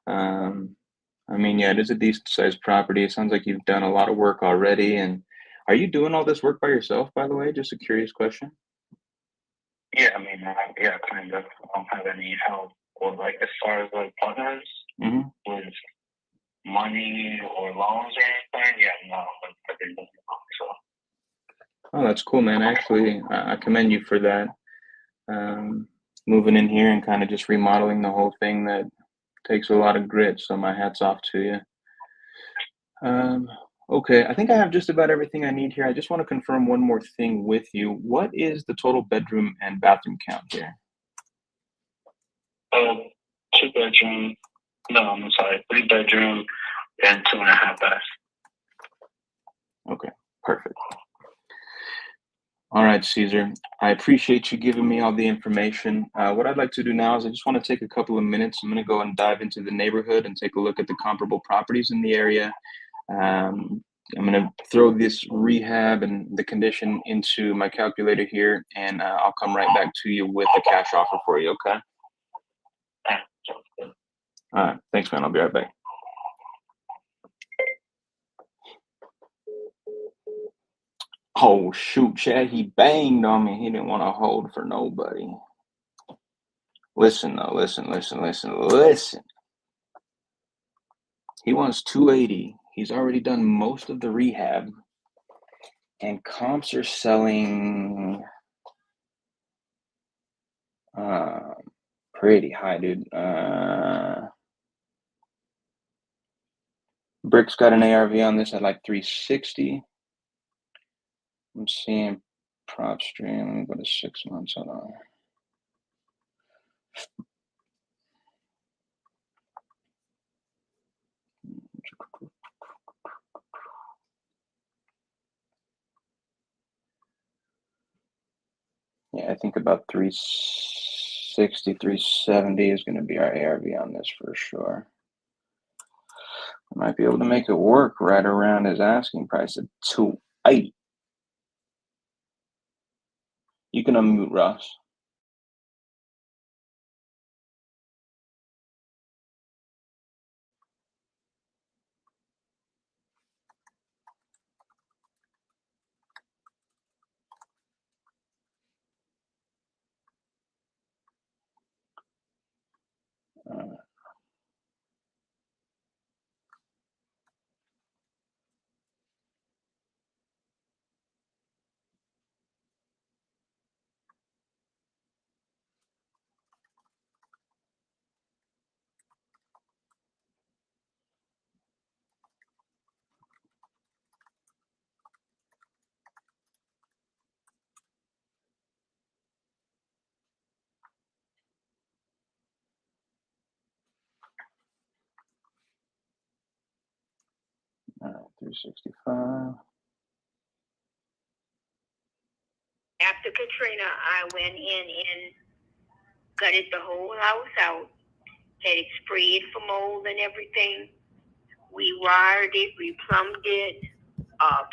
I mean, yeah, it is a decent sized property. It sounds like you've done a lot of work already. And are you doing all this work by yourself, by the way? Just a curious question. Yeah, I mean, yeah, kind of. I don't have any help, or like as far as like partners with money or loans or anything. Yeah, no, I've been doing it, so. Oh, that's cool, man. Actually, I commend you for that. Moving in here and kind of just remodeling the whole thing, that takes a lot of grit. So my hat's off to you. Okay, I think I have just about everything I need here. I just want to confirm one more thing with you. What is the total bedroom and bathroom count here? 2-bedroom. No, I'm sorry, 3-bedroom and 2.5 baths. Okay, perfect. All right, Caesar, I appreciate you giving me all the information. What I'd like to do now is I just want to take a couple of minutes. I'm going to go and dive into the neighborhood and take a look at the comparable properties in the area. I'm going to throw this rehab and the condition into my calculator here, and I'll come right back to you with a cash offer for you, okay? All right, thanks, man. I'll be right back. Oh, shoot, Chad, he banged on me. He didn't want to hold for nobody. Listen, though, listen. He wants 280. He's already done most of the rehab. And comps are selling pretty high, dude. Brick's got an ARV on this at like 360. I'm seeing prop stream. Let me go to 6 months. Hold on. Yeah, I think about 360, 370 is going to be our ARV on this for sure. I might be able to make it work right around his asking price of 280. You can unmute Ross. Uh, 365. After Katrina, I went in and gutted the whole house out, had it sprayed for mold and everything. We wired it, we plumbed it,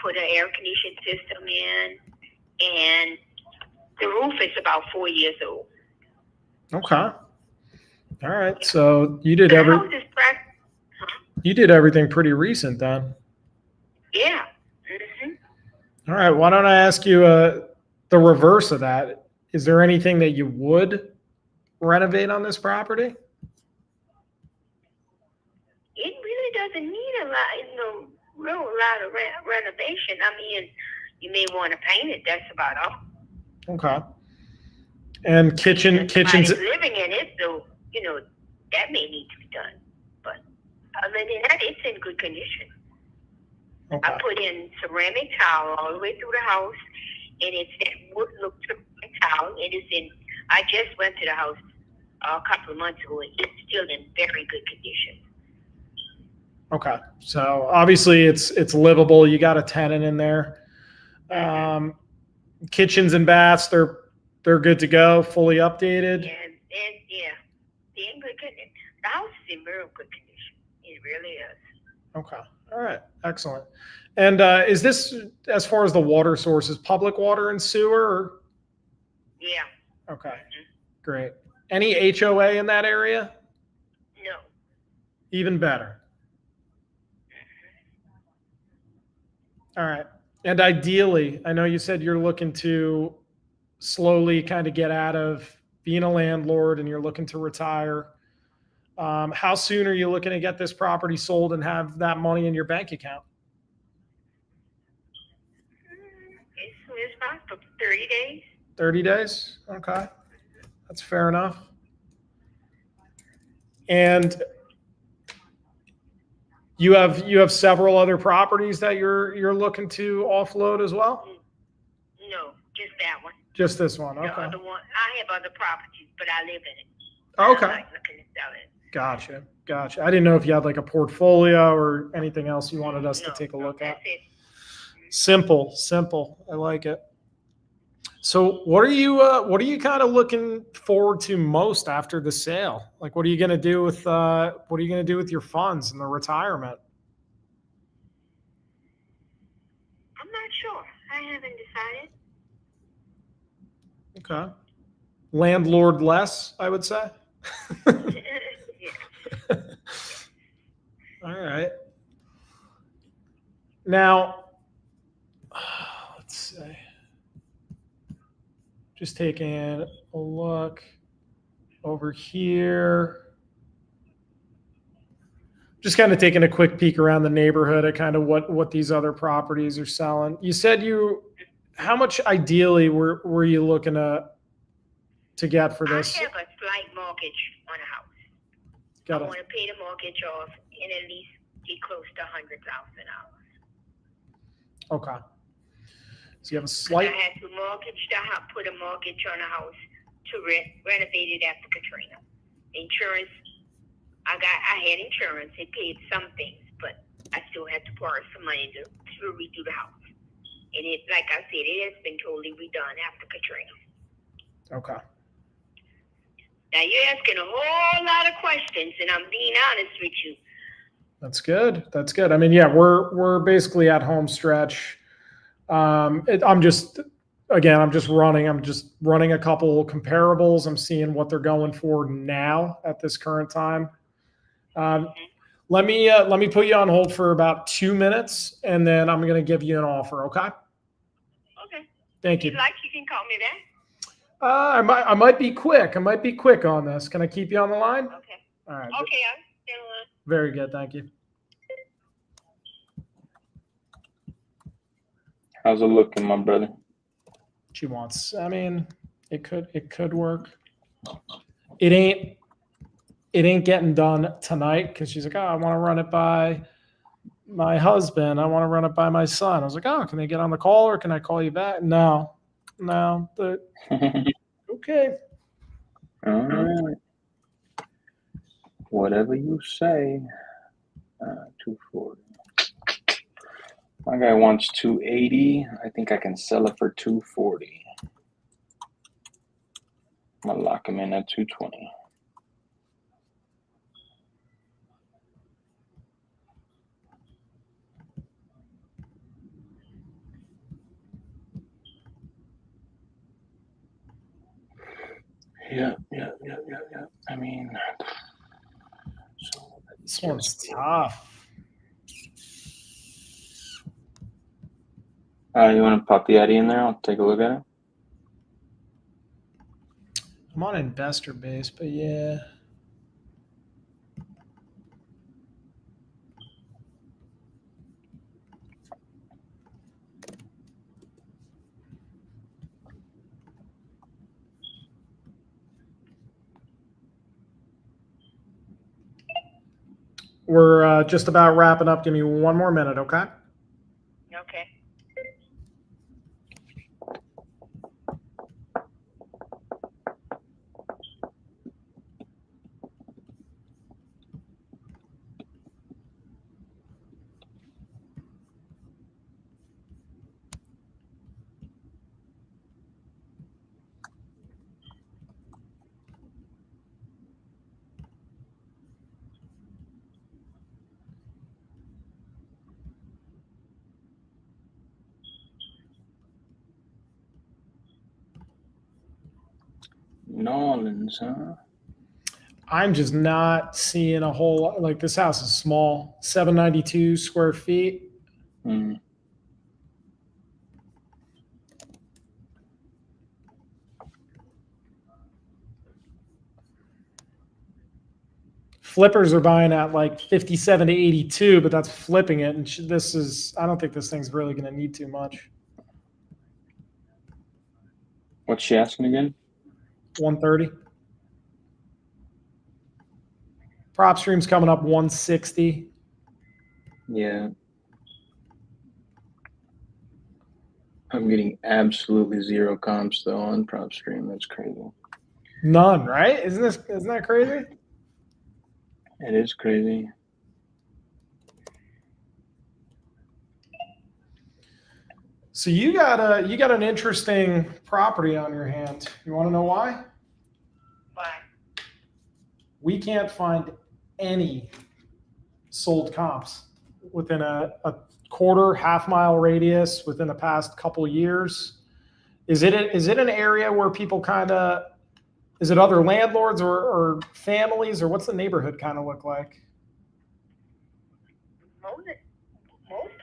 put an air conditioning system in, and the roof is about 4 years old. Okay. All right. So you did The house is you did everything pretty recent then. yeah. All right. Why don't I ask you the reverse of that? Is there anything that you would renovate on this property? It really doesn't need a lot, real lot of renovation. I mean, you may want to paint it. That's about all. Okay. And kitchens. Somebody's living in it, so that may need to be done. But other than that, it's in good condition. Okay. I put in ceramic tile all the way through the house, and it's that wood look ceramic tile. It is in. I just went to the house a couple of months ago, and it's still in very good condition. Okay. So obviously it's livable. You got a tenant in there. Kitchens and baths, they're good to go, fully updated. And yeah, they're in good condition. The house is in very good condition. It really is. Okay. All right. Excellent. And is this, as far as the water sources, public water and sewer? Or? Yeah. Okay. Great. Any HOA in that area? No. Even better. All right. And ideally, I know you said you're looking to slowly kind of get out of being a landlord and you're looking to retire. How soon are you looking to get this property sold and have that money in your bank account? As soon as possible, 30 days. 30 days? Okay. That's fair enough. And you have several other properties that you're looking to offload as well? No, just that one. Just this one. Okay. The other one, I have other properties, but I live in it. Okay. I'm not looking to sell it. Gotcha. I didn't know if you had like a portfolio or anything else you wanted us to take a look at. That's it. Simple. I like it. So what are you kind of looking forward to most after the sale? Like, what are you going to do with your funds and the retirement? I'm not sure. I haven't decided. Okay. Landlord less, I would say. Yeah. All right. Now, let's see. Just taking a look over here. just kind of taking a quick peek around the neighborhood at kind of what these other properties are selling. You said how much ideally were you looking to get for this? I have a slight mortgage on a house. Got I it. want to pay the mortgage off and at least get close to $100,000. Okay. So you have a I slight. had to put a mortgage on a house to renovate it after Katrina. Insurance, I had insurance. It paid some things, but I still had to borrow some money to redo the house. And it, like I said, it has been totally redone after Katrina. Okay. Now you're asking a whole lot of questions, and I'm being honest with you. That's good. That's good. I mean, yeah, we're basically at home stretch. I'm just running a couple comparables. I'm seeing what they're going for now at this current time. Let me put you on hold for about 2 minutes, and then I'm going to give you an offer. Okay. Okay. Thank If you. you'd like, you can call me back. I might be quick. I might be quick on this. Can I keep you on the line? Okay. All right. Okay, I'm still on. Very good. Thank you. How's it looking, my brother? She wants. I mean, it could work. It ain't getting done tonight because she's like, oh, I want to run it by my husband. I want to run it by my son. I was like, oh, can they get on the call or can I call you back? No. Okay. All right. Whatever you say. 240. My guy wants 280. I think I can sell it for 240. I'm gonna lock him in at 220. Yeah. I mean, This one's tough. you want to pop the Addy in there? I'll take a look at it. I'm on investor base, but yeah. We're just about wrapping up. Give me 1 more minute, okay? Okay. Nolans, huh? I'm just not seeing a whole lot. Like this house is small, 792 square feet. Flippers are buying at like 57 to 82, but that's flipping it. And I don't think this thing's really going to need too much. What's she asking again? 130. Prop stream's coming up 160. Yeah. I'm getting absolutely zero comps though on prop stream. That's crazy. None, right? Isn't that crazy? It is crazy. So you got an interesting property on your hand. You want to know why? Why? We can't find any sold comps within a quarter, half-mile radius within the past couple years. Is it an area where people is it other landlords or families, or what's the neighborhood kind of look like? Most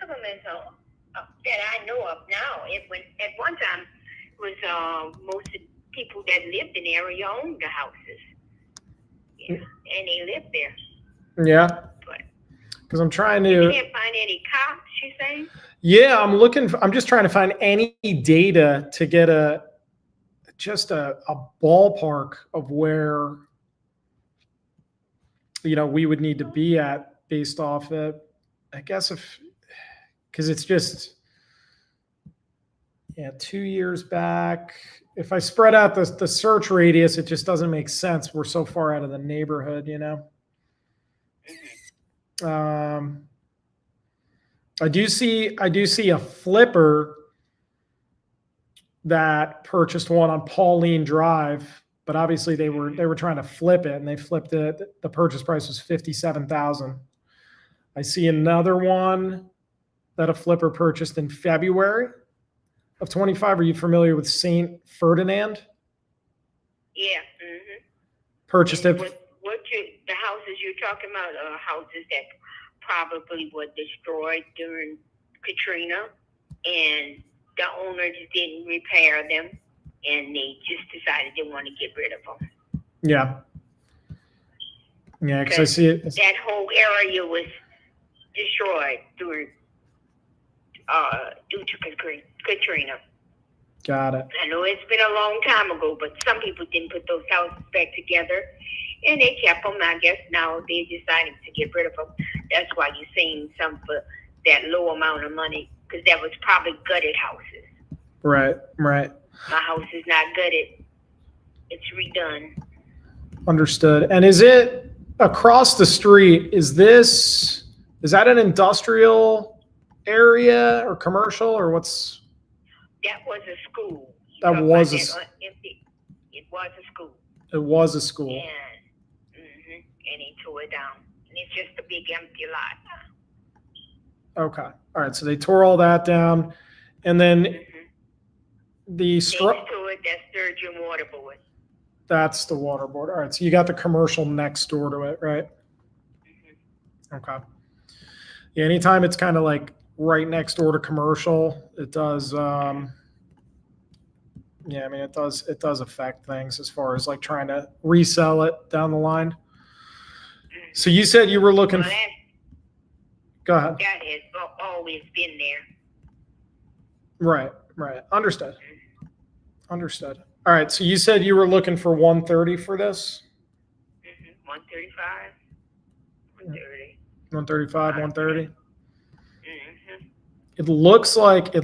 of them is that I know of now. At one time it was most of the people that lived in the area owned the houses. Yeah, and they lived there. Yeah. But because I'm trying You to. can't find any comps, you say? Yeah, I'm just trying to find any data to get just a ballpark of where we would need to be at based off it. I guess because it's just 2 years back. If I spread out the search radius, it just doesn't make sense. We're so far out of the neighborhood. I do see a flipper that purchased one on Pauline Drive, but obviously they were trying to flip it, and they flipped it. The purchase price was $57,000. I see another one that a flipper purchased in February of 25. Are you familiar with Saint Ferdinand? Yeah. Purchased it. The houses you're talking about are houses that probably were destroyed during Katrina, and the owners didn't repair them, and they just decided they want to get rid of them. Yeah, because I see it. That whole area was destroyed due to Katrina. Got it. I know it's been a long time ago, but some people didn't put those houses back together, and they kept them. I guess now they're deciding to get rid of them. That's why you're seeing some for that low amount of money, because that was probably gutted houses. Right. My house is not gutted. It's redone. Understood. And is it across the street? Is that an industrial area or commercial, or what's? That was a school. That was a. It was a school. It was a school. And he tore it down. And it's just a big empty lot. Okay. All right. So they tore all that down, and then the next to it, that's Sturgeon Waterboard. That's the water board. All right. So you got the commercial next door to it, right? Okay. Yeah. Anytime it's kind of like right next door to commercial, it does. Yeah. I mean, it does affect things as far as like trying to resell it down the line. So you said you were looking. Well, go ahead. That has always been there. Right. Understood. All right. So you said you were looking for 130 for this? 135, 130. 135, 130. It looks like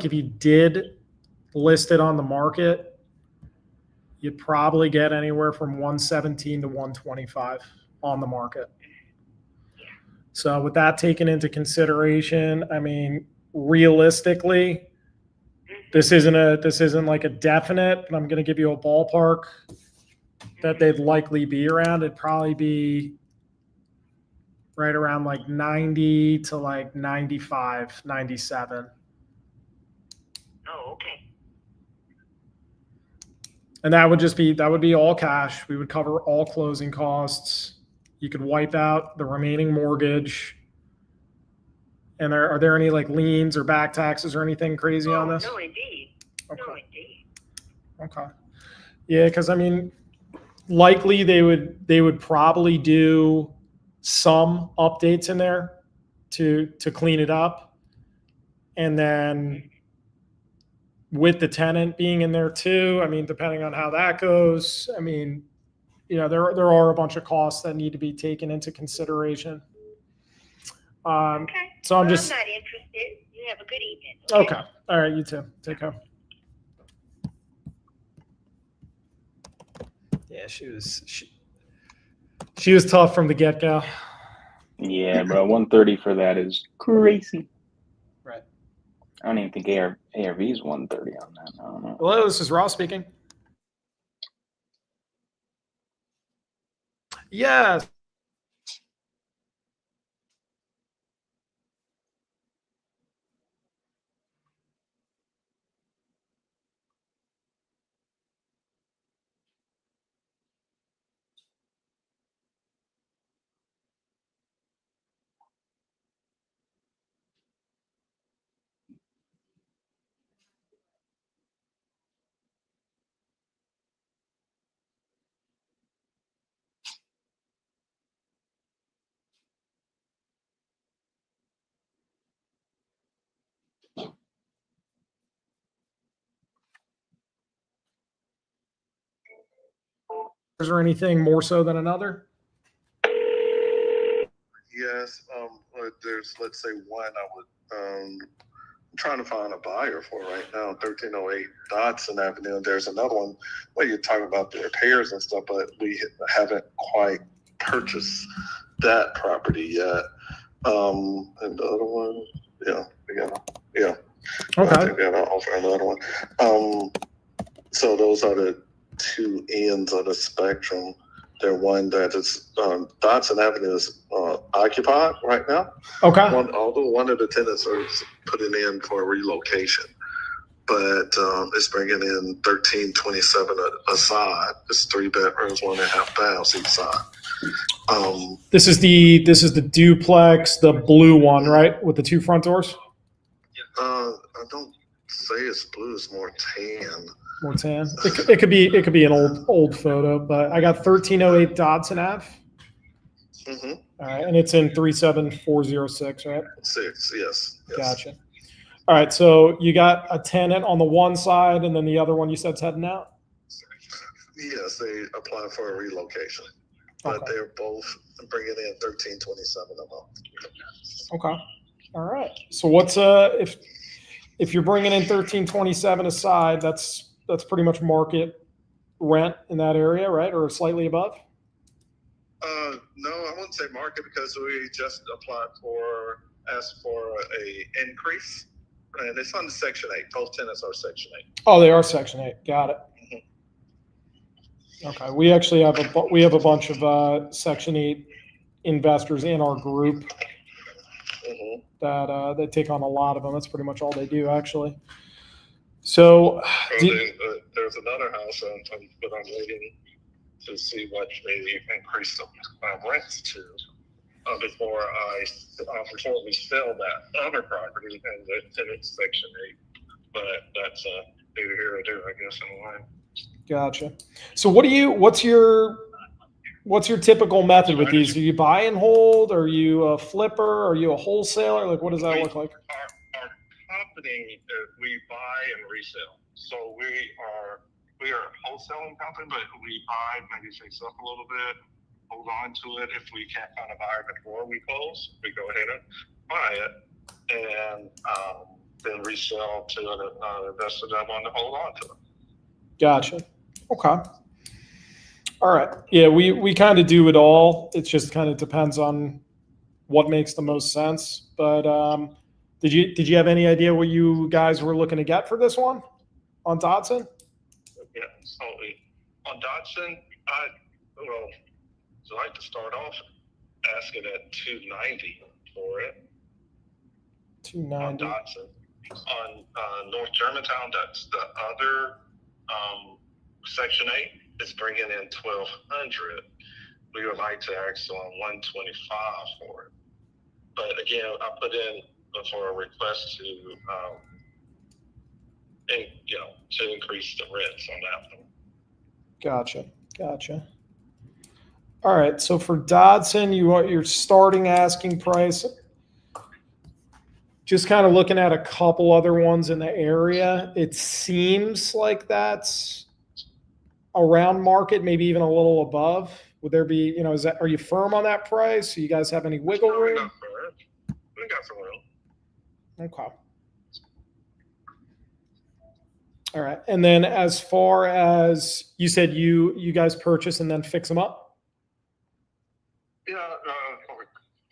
if you did list it on the market, you'd probably get anywhere from 117 to 125 on the market. So with that taken into consideration, I mean, realistically, this isn't like a definite, but I'm going to give you a ballpark that they'd likely be around. It'd probably be right around like 90 to like 95, 97. Oh, okay. And that would be all cash. We would cover all closing costs. You could wipe out the remaining mortgage. And are there any like liens or back taxes or anything crazy on this? No, indeed. Okay. No, indeed. Okay. Yeah, because I mean, likely they would probably do some updates in there to clean it up, and then with the tenant being in there too, I mean, depending on how that goes, I mean, there are a bunch of costs that need to be taken into consideration. Okay. So I'm not just interested. You have a good evening. okay. All right, you too. Take care. Yeah, she was tough from the get-go. Yeah, bro. 130 for that is crazy. Right. I don't even think ARV is 130 on that. I don't know. Hello, this is Ross speaking. Yes. or anything more so than another? Yes, there's, let's say, one I would, I'm trying to find a buyer for right now, 1308 Dodson Avenue. There's another one where you're talking about the repairs and stuff, but we haven't quite purchased that property yet. And the other one, I Okay. think we got to offer another one. So those are the two ends of the spectrum. They're one that is, Dodson Avenue is occupied right now. Okay. Although one of the tenants are putting in for a relocation, but it's bringing in 1327 a side. It's 3 bedrooms, 1.5 baths each side. This is the duplex, the blue one, right, with the 2 front doors. I don't say it's blue; it's more tan. More tan. It could be an old photo, but I got 1308 Dodson Ave. Mm-hmm. All right, and it's in 37406, right? 6, yes. Gotcha. All right, so you got a tenant on the one side, and then the other one you said's heading out. Yes, they applied for a relocation, but Okay. they're both bringing in 1327 a month. Okay. All right. So what's if you're bringing in 1327 aside, that's pretty much market rent in that area, right, or slightly above? No, I wouldn't say market because we just asked for a increase, and it's on Section 8. Both tenants are Section 8. Oh, they are Section 8. Got it. Okay. We actually have a bunch of Section 8 investors in our group that take on a lot of them. That's pretty much all they do, actually. So there's another house, but I'm waiting to see what they increase the rents to before we sell that other property and it's Section 8. But that's neither here or there, I guess, in a way. Gotcha. So what's your typical method with these? Do you buy and hold? Are you a flipper? Are you a wholesaler? Like, what does that look like? Our company, we buy and resell. So we are a wholesaling company, but we buy, maybe fix up a little bit, hold on to it. If we can't find a buyer before we close, we go ahead and buy it and then resell to an investor that want to hold on to it. Gotcha. Okay. All right. Yeah, we kind of do it all. It just kind of depends on what makes the most sense. But did you have any idea what you guys were looking to get for this one on Dodson? Yeah. So on Dodson, I'd like to start off asking at 290 for it. 290 on Dodson. On North Germantown, that's the other Section 8 is bringing in 1,200. We would like to ask on 125 for it. But again, I put in for a request to increase the rents on that one. Gotcha. All right. So for Dodson, you want your starting asking price. Just kind of looking at a couple other ones in the area, it seems like that's around market, maybe even a little above. Would there be, are you firm on that price? Do you guys have any wiggle room? We got some room. Okay. All right. And then as far as you said, you guys purchase and then fix them up? Yeah,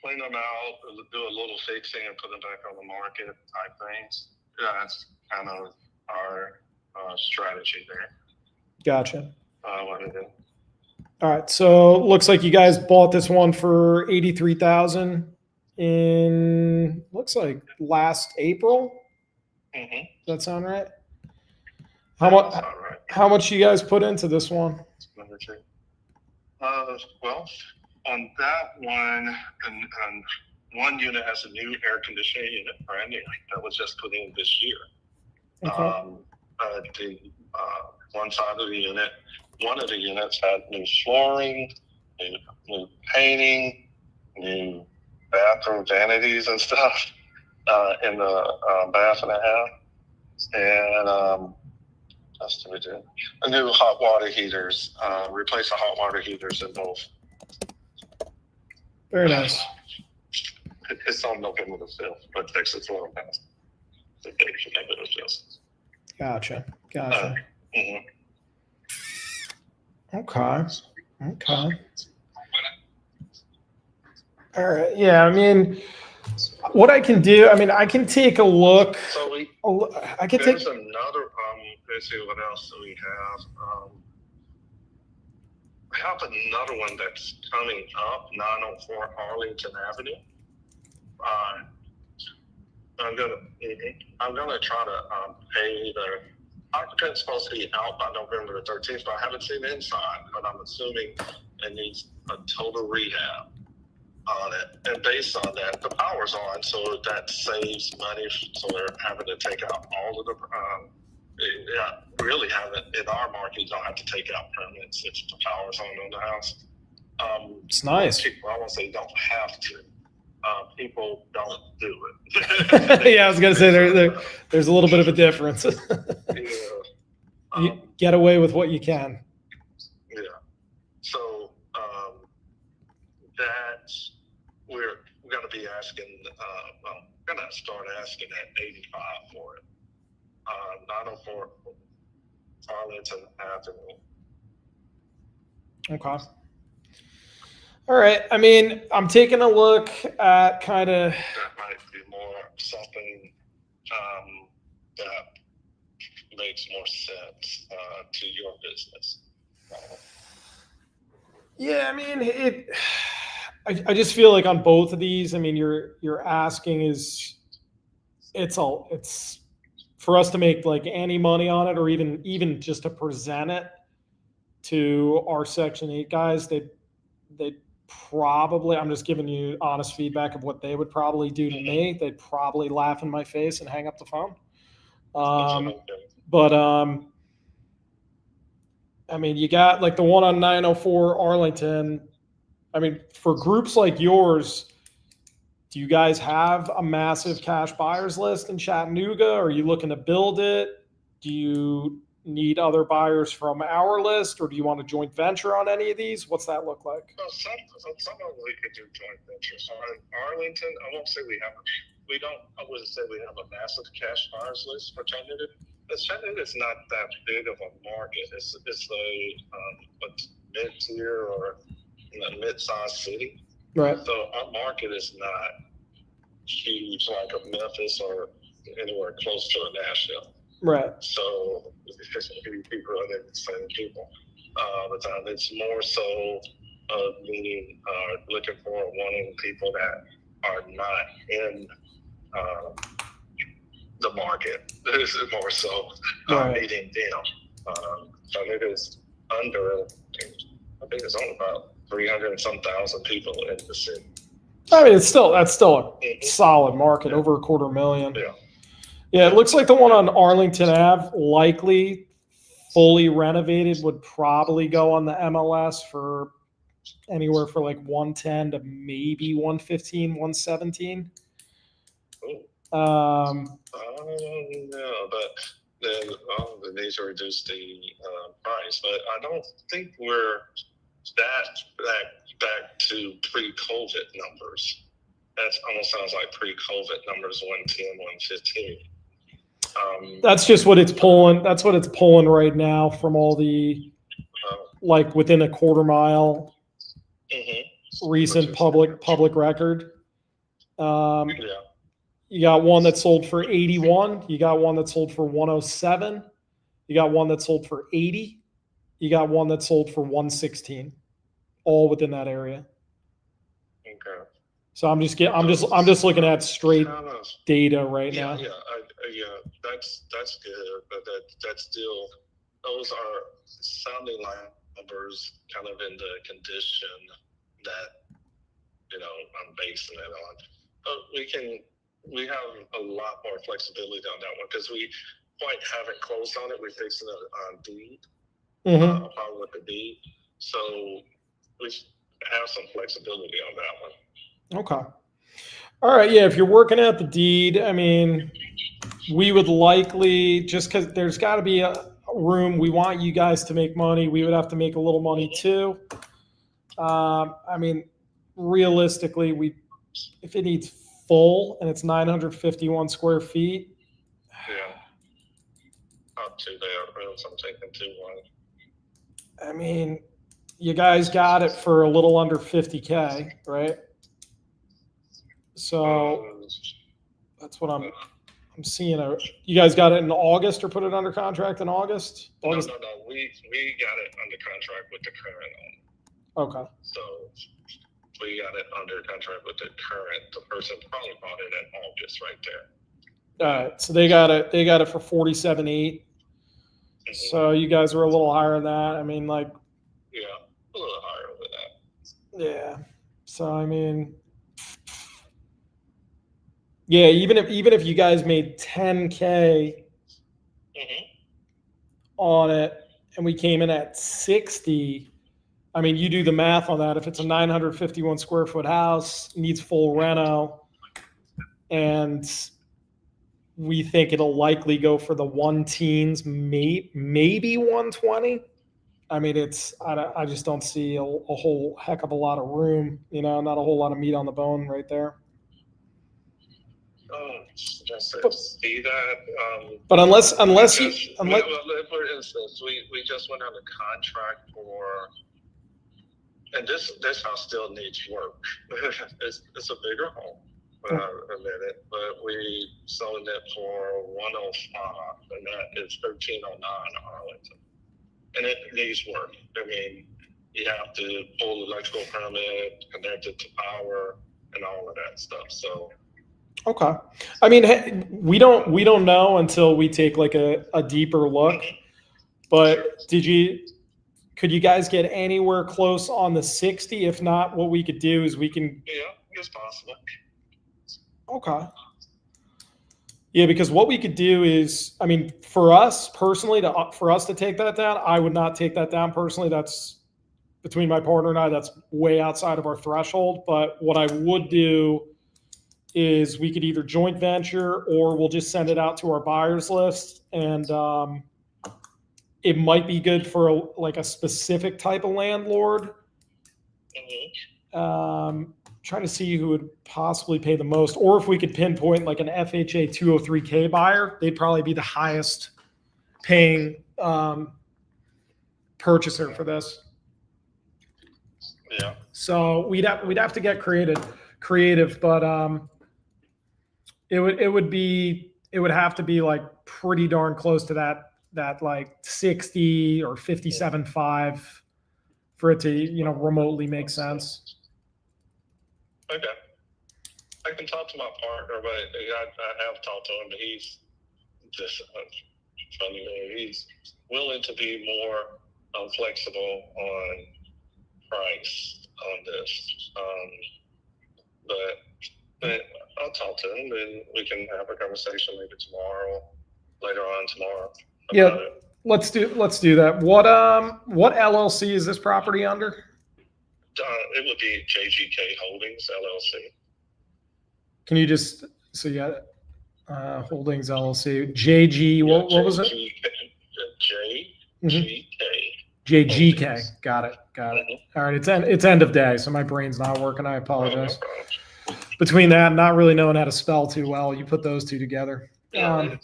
clean them out, do a little fixing and put them back on the market type things. Yeah, that's kind of our strategy there. Gotcha. What to do. All right. So looks like you guys bought this one for $83,000 in, looks like last April. Mm-hmm. Does that sound right? How much you guys put into this one? Well, on that one, and one unit has a new air conditioning unit, brand new, that was just put in this year. Okay. The one side of the unit, one of the units had new flooring, new painting, new bathroom vanities and stuff in the bath and a half. And That's what we do. A new hot water heaters. Replace the hot water heaters in both. Very nice. It's on November the 5th, but Texas will pass. The date should have been adjusted. Gotcha. Mhm. Okay. All right. Yeah. I mean, what I can do, I mean, I can take a look. So There's another. Let's see what else do we have. We have another one that's coming up, 904 Arlington Avenue. I'm gonna try to pay the occupant's supposed to be out by November the 13th, but I haven't seen the inside. But I'm assuming it needs a total rehab on it, and based on that, the power's on, so that saves money. So they're having to take out all of the. Really haven't in our market. You don't have to take out permits if the power's on the house. It's nice. People, I won't say don't have to. People don't do it. Yeah, I was gonna say there's a little bit of a difference. Yeah. You get away with what you can. Yeah. So that we're going to be asking. We're going to start asking at 85 for it. 904 Arlington Avenue. Okay. All right. I mean, I'm taking a look at kind of. That might be more something that makes more sense to your business. Yeah, I mean, I just feel like on both of these, I mean, you're asking it's for us to make like any money on it, or even just to present it to our Section 8 guys. They'd probably, I'm just giving you honest feedback of what they would probably do to me. They'd probably laugh in my face and hang up the phone. But I mean, you got like the one on 904 Arlington. I mean, for groups like yours, do you guys have a massive cash buyers list in Chattanooga? Are you looking to build it? Do you need other buyers from our list, or do you want a joint venture on any of these? What's that look like? Well, some of them we could do joint ventures. On Arlington, I won't say I wouldn't say we have a massive cash buyers list for Chattanooga. Chattanooga is not that big of a market. It's a mid-tier or mid-sized city. Right. So our market is not huge like a Memphis or anywhere close to a Nashville. Right. So people are the same people all the time. It's more so meaning looking for wanting people that are not in the market. This is more so meeting them. So it is under. I think it's only about 300 and some thousand people in the city. I mean, that's still a solid market, over 250,000. Yeah. Yeah, it looks like the one on Arlington Ave, likely fully renovated, would probably go on the MLS for anywhere for like 110 to maybe 115, 117. No, but then they need to reduce the price. But I don't think we're back to pre-COVID numbers. That almost sounds like pre-COVID numbers, 110, 115. That's just what it's pulling. That's what it's pulling right now from all the like within a quarter mile recent public record. You got one that sold for 81. You got one that sold for 107. You got one that sold for 80. You got one that sold for 116. All within that area. Okay. So I'm just looking at straight data right now. Yeah, that's good, but that's still, those are sounding like numbers kind of in the condition that I'm basing it on. But we have a lot more flexibility on that one because we quite haven't closed on it. We're fixing it on deed, probably with the deed. So we have some flexibility on that one. Okay. All right. Yeah. If you're working out the deed, I mean, we would likely, just because there's got to be a room. We want you guys to make money. We would have to make a little money too. I mean, realistically, if it needs full and it's 951 square feet. Yeah. Up to there, rooms I'm taking 2-1. I mean, you guys got it for a little under 50K, right? So that's what I'm seeing. You guys got it in August or put it under contract in August? August? No. We got it under contract with the current owner. Okay. So we got it under contract with the person probably bought it in August right there. All right. So they got it for 47.8. So you guys were a little higher than that. I mean, like, yeah, a little higher than that. Yeah. So I mean, yeah, even if you guys made 10K on it and we came in at 60, I mean, you do the math on that. If it's a 951 square foot house, needs full reno, and we think it'll likely go for the 1-teens, maybe 120. I mean, I just don't see a whole heck of a lot of room, not a whole lot of meat on the bone right there. Just see that. But unless for instance, we just went on a contract for, and this house still needs work. it's a bigger home, admit it, but we sold it for 105, and that is 1309 Arlington, and it needs work. I mean, you have to pull electrical permit, connect it to power, and all of that stuff. So. Okay. I mean, we don't know until we take like a deeper look, but could you guys get anywhere close on the 60? If not, what we could do is Yeah, it's possible. Okay. Yeah, because what we could do is, I mean, for us personally, for us to take that down, I would not take that down personally. That's between my partner and I, that's way outside of our threshold. But what I would do is we could either joint venture or we'll just send it out to our buyers list, and it might be good for a specific type of landlord. Trying to see who would possibly pay the most, or if we could pinpoint like an FHA 203K buyer, they'd probably be the highest paying purchaser for this. Yeah. So we'd have to get creative, but it would have to be like pretty darn close to that like 60 or 57.5 for it to remotely make sense. Okay. I can talk to my partner, but I have talked to him. He's just funny man. He's willing to be more flexible on price on this. But I'll talk to him, and we can have a conversation maybe later on tomorrow. Yeah, let's do that. What LLC is this property under? It would be JGK Holdings LLC. Can you just Holdings LLC JG? What was it? JGK. JGK. Got it. All right, it's end of day, so my brain's not working. I apologize. Between that and not really knowing how to spell too well, you put those two together. Yeah, the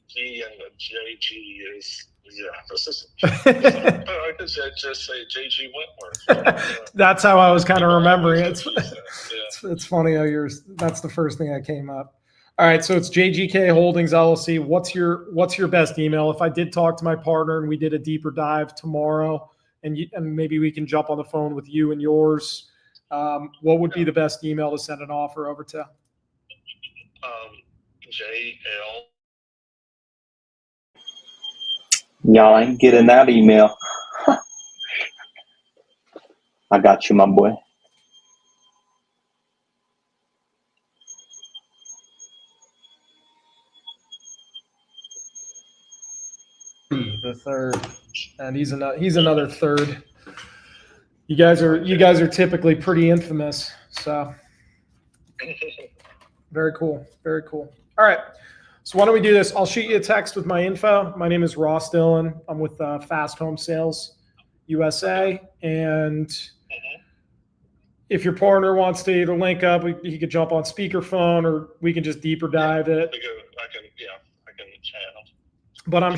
G and the JG is. Yeah, this is. I could just say JG Wentworth. That's how I was kind of remembering it. It's funny how that's the first thing that came up. All right, so it's JGK Holdings LLC. What's your best email? If I did talk to my partner and we did a deeper dive tomorrow, and maybe we can jump on the phone with you and yours, what would be the best email to send an offer over to? JL. Y'all ain't getting that email. I got you, my boy. The third, and he's another third. You guys are typically pretty infamous, so very cool. All right. So why don't we do this? I'll shoot you a text with my info. My name is Ross Dillon. I'm with Fast Home Sales USA. And if your partner wants to either link up, he could jump on speakerphone, or we can just deeper dive it. I can channel. But I'm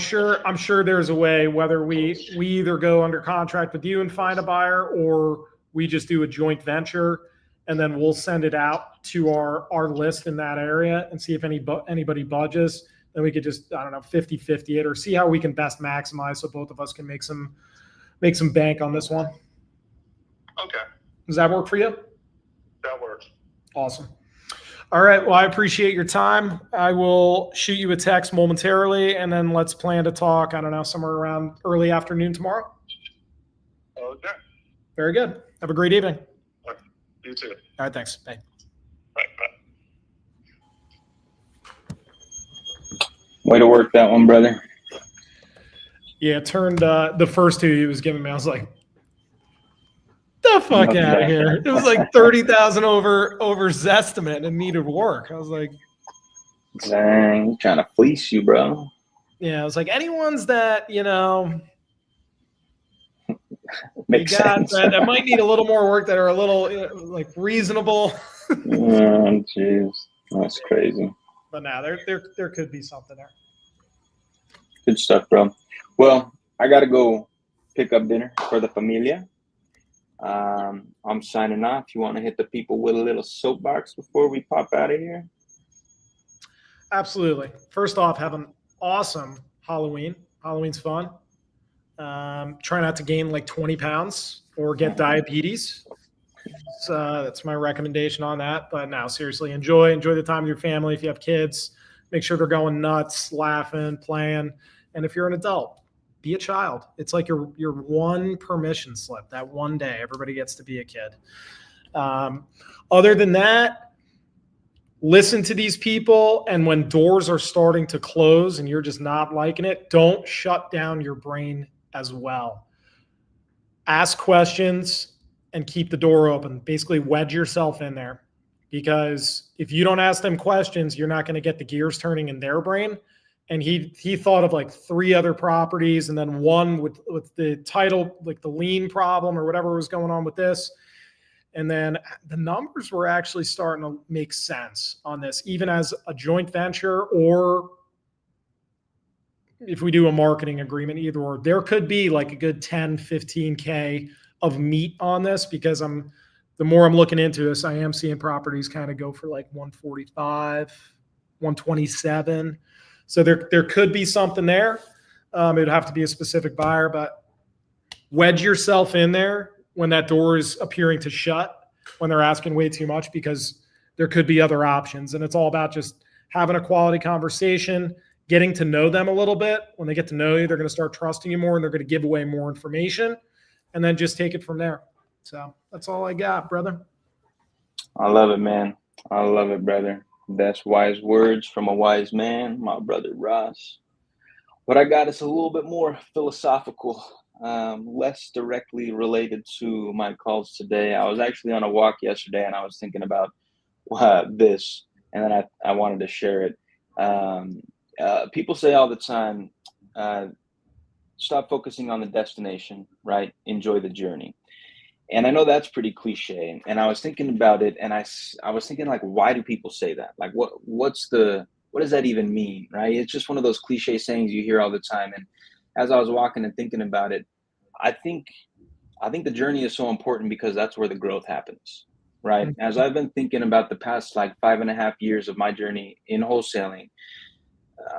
sure there's a way, whether we either go under contract with you and find a buyer, or we just do a joint venture, and then we'll send it out to our list in that area and see if anybody budges. Then we could just, I don't know, 50-50 it, or see how we can best maximize so both of us can make some bank on this one. Okay. Does that work for you? That works. Awesome. All right. Well, I appreciate your time. I will shoot you a text momentarily, and then let's plan to talk, I don't know, somewhere around early afternoon tomorrow. Okay. Very good. Have a great evening. All right. You too. All right. Thanks. Bye. Bye. Way to work that one, brother. Yeah, it turned the first two he was giving me, I was like, the fuck out of here. It was like 30,000 over his estimate and needed work. I was like, dang, he's trying to fleece you, bro. yeah, I was like, anyone's that, Makes sense. that might need a little more work, that are a little like reasonable. Oh, jeez. That's crazy. But now there could be something there. Good stuff, bro. Well, I got to go pick up dinner for the familia. I'm signing off. You want to hit the people with a little soapbox before we pop out of here? Absolutely. First off, have an awesome Halloween. Halloween's fun. Try not to gain like 20 pounds or get diabetes. So that's my recommendation on that. But now, seriously, enjoy the time with your family. If you have kids, make sure they're going nuts, laughing, playing. And if you're an adult, be a child. It's like your one permission slip. That one day, everybody gets to be a kid. Other than that, listen to these people. And when doors are starting to close and you're just not liking it, don't shut down your brain as well. Ask questions and keep the door open. Basically, wedge yourself in there. Because if you don't ask them questions, you're not going to get the gears turning in their brain. And he thought of like 3 other properties, and then one with the title, like the lien problem or whatever was going on with this. And then the numbers were actually starting to make sense on this, even as a joint venture, or if we do a marketing agreement, either or. There could be like a good 10, 15K of meat on this, because the more I'm looking into this, I am seeing properties kind of go for like 145, 127. So there could be something there. It would have to be a specific buyer, but wedge yourself in there when that door is appearing to shut, when they're asking way too much, because there could be other options. And it's all about just having a quality conversation, getting to know them a little bit. When they get to know you, they're going to start trusting you more, and they're going to give away more information, and then just take it from there. So that's all I got, brother. I love it, man. I love it, brother. That's wise words from a wise man, my brother Ross. What I got is a little bit more philosophical, less directly related to my calls today. I was actually on a walk yesterday, and I was thinking about this, and then I wanted to share it. People say all the time, stop focusing on the destination, right? Enjoy the journey. And I know that's pretty cliche. And I was thinking about it, and I was thinking, like, why do people say that? Like, what does that even mean, right? It's just one of those cliche sayings you hear all the time. And as I was walking and thinking about it, I think the journey is so important, because that's where the growth happens, right? As I've been thinking about the past like 5.5 years of my journey in wholesaling,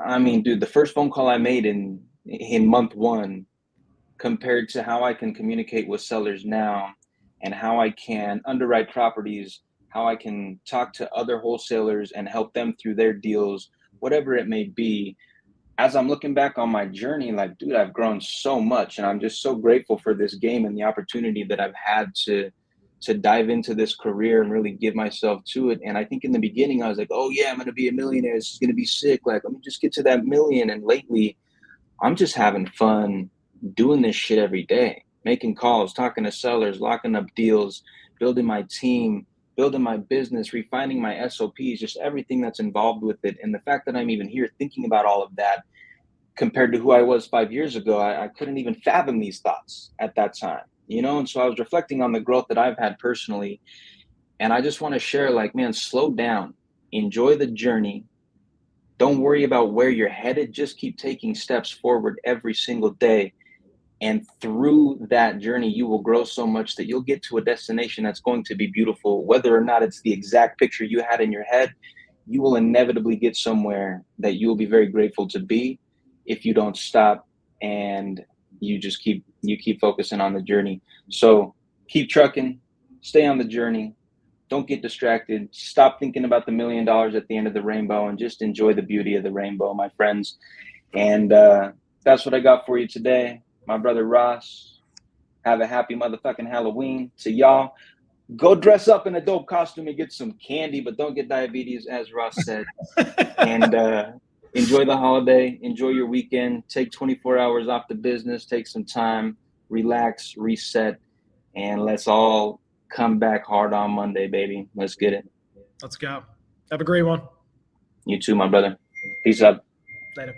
I mean, dude, the first phone call I made in month 1 compared to how I can communicate with sellers now, and how I can underwrite properties, how I can talk to other wholesalers and help them through their deals, whatever it may be. As I'm looking back on my journey, like, dude, I've grown so much, and I'm just so grateful for this game and the opportunity that I've had to dive into this career and really give myself to it. And I think in the beginning I was like, oh yeah, I'm going to be a millionaire. This is going to be sick. Like, let me just get to that million. And lately I'm just having fun doing this shit every day, making calls, talking to sellers, locking up deals, building my team, building my business, refining my SOPs, just everything that's involved with it. And the fact that I'm even here thinking about all of that compared to who I was 5 years ago, I couldn't even fathom these thoughts at that time, And so I was reflecting on the growth that I've had personally. And I just want to share, like, man, slow down, enjoy the journey. Don't worry about where you're headed. Just keep taking steps forward every single day. And through that journey, you will grow so much that you'll get to a destination that's going to be beautiful. Whether or not it's the exact picture you had in your head, you will inevitably get somewhere that you will be very grateful to be if you don't stop and you just keep focusing on the journey. So keep trucking, stay on the journey. Don't get distracted. Stop thinking about the $1 million at the end of the rainbow and just enjoy the beauty of the rainbow, my friends. And that's what I got for you today. My brother Ross, have a happy motherfucking Halloween. To y'all, go dress up in a dope costume and get some candy, but don't get diabetes, as Ross said. And enjoy the holiday. Enjoy your weekend. Take 24 hours off the business. Take some time. Relax, reset, and let's all come back hard on Monday, baby. Let's get it. Let's go. Have a great one. You too, my brother. Peace out. Later.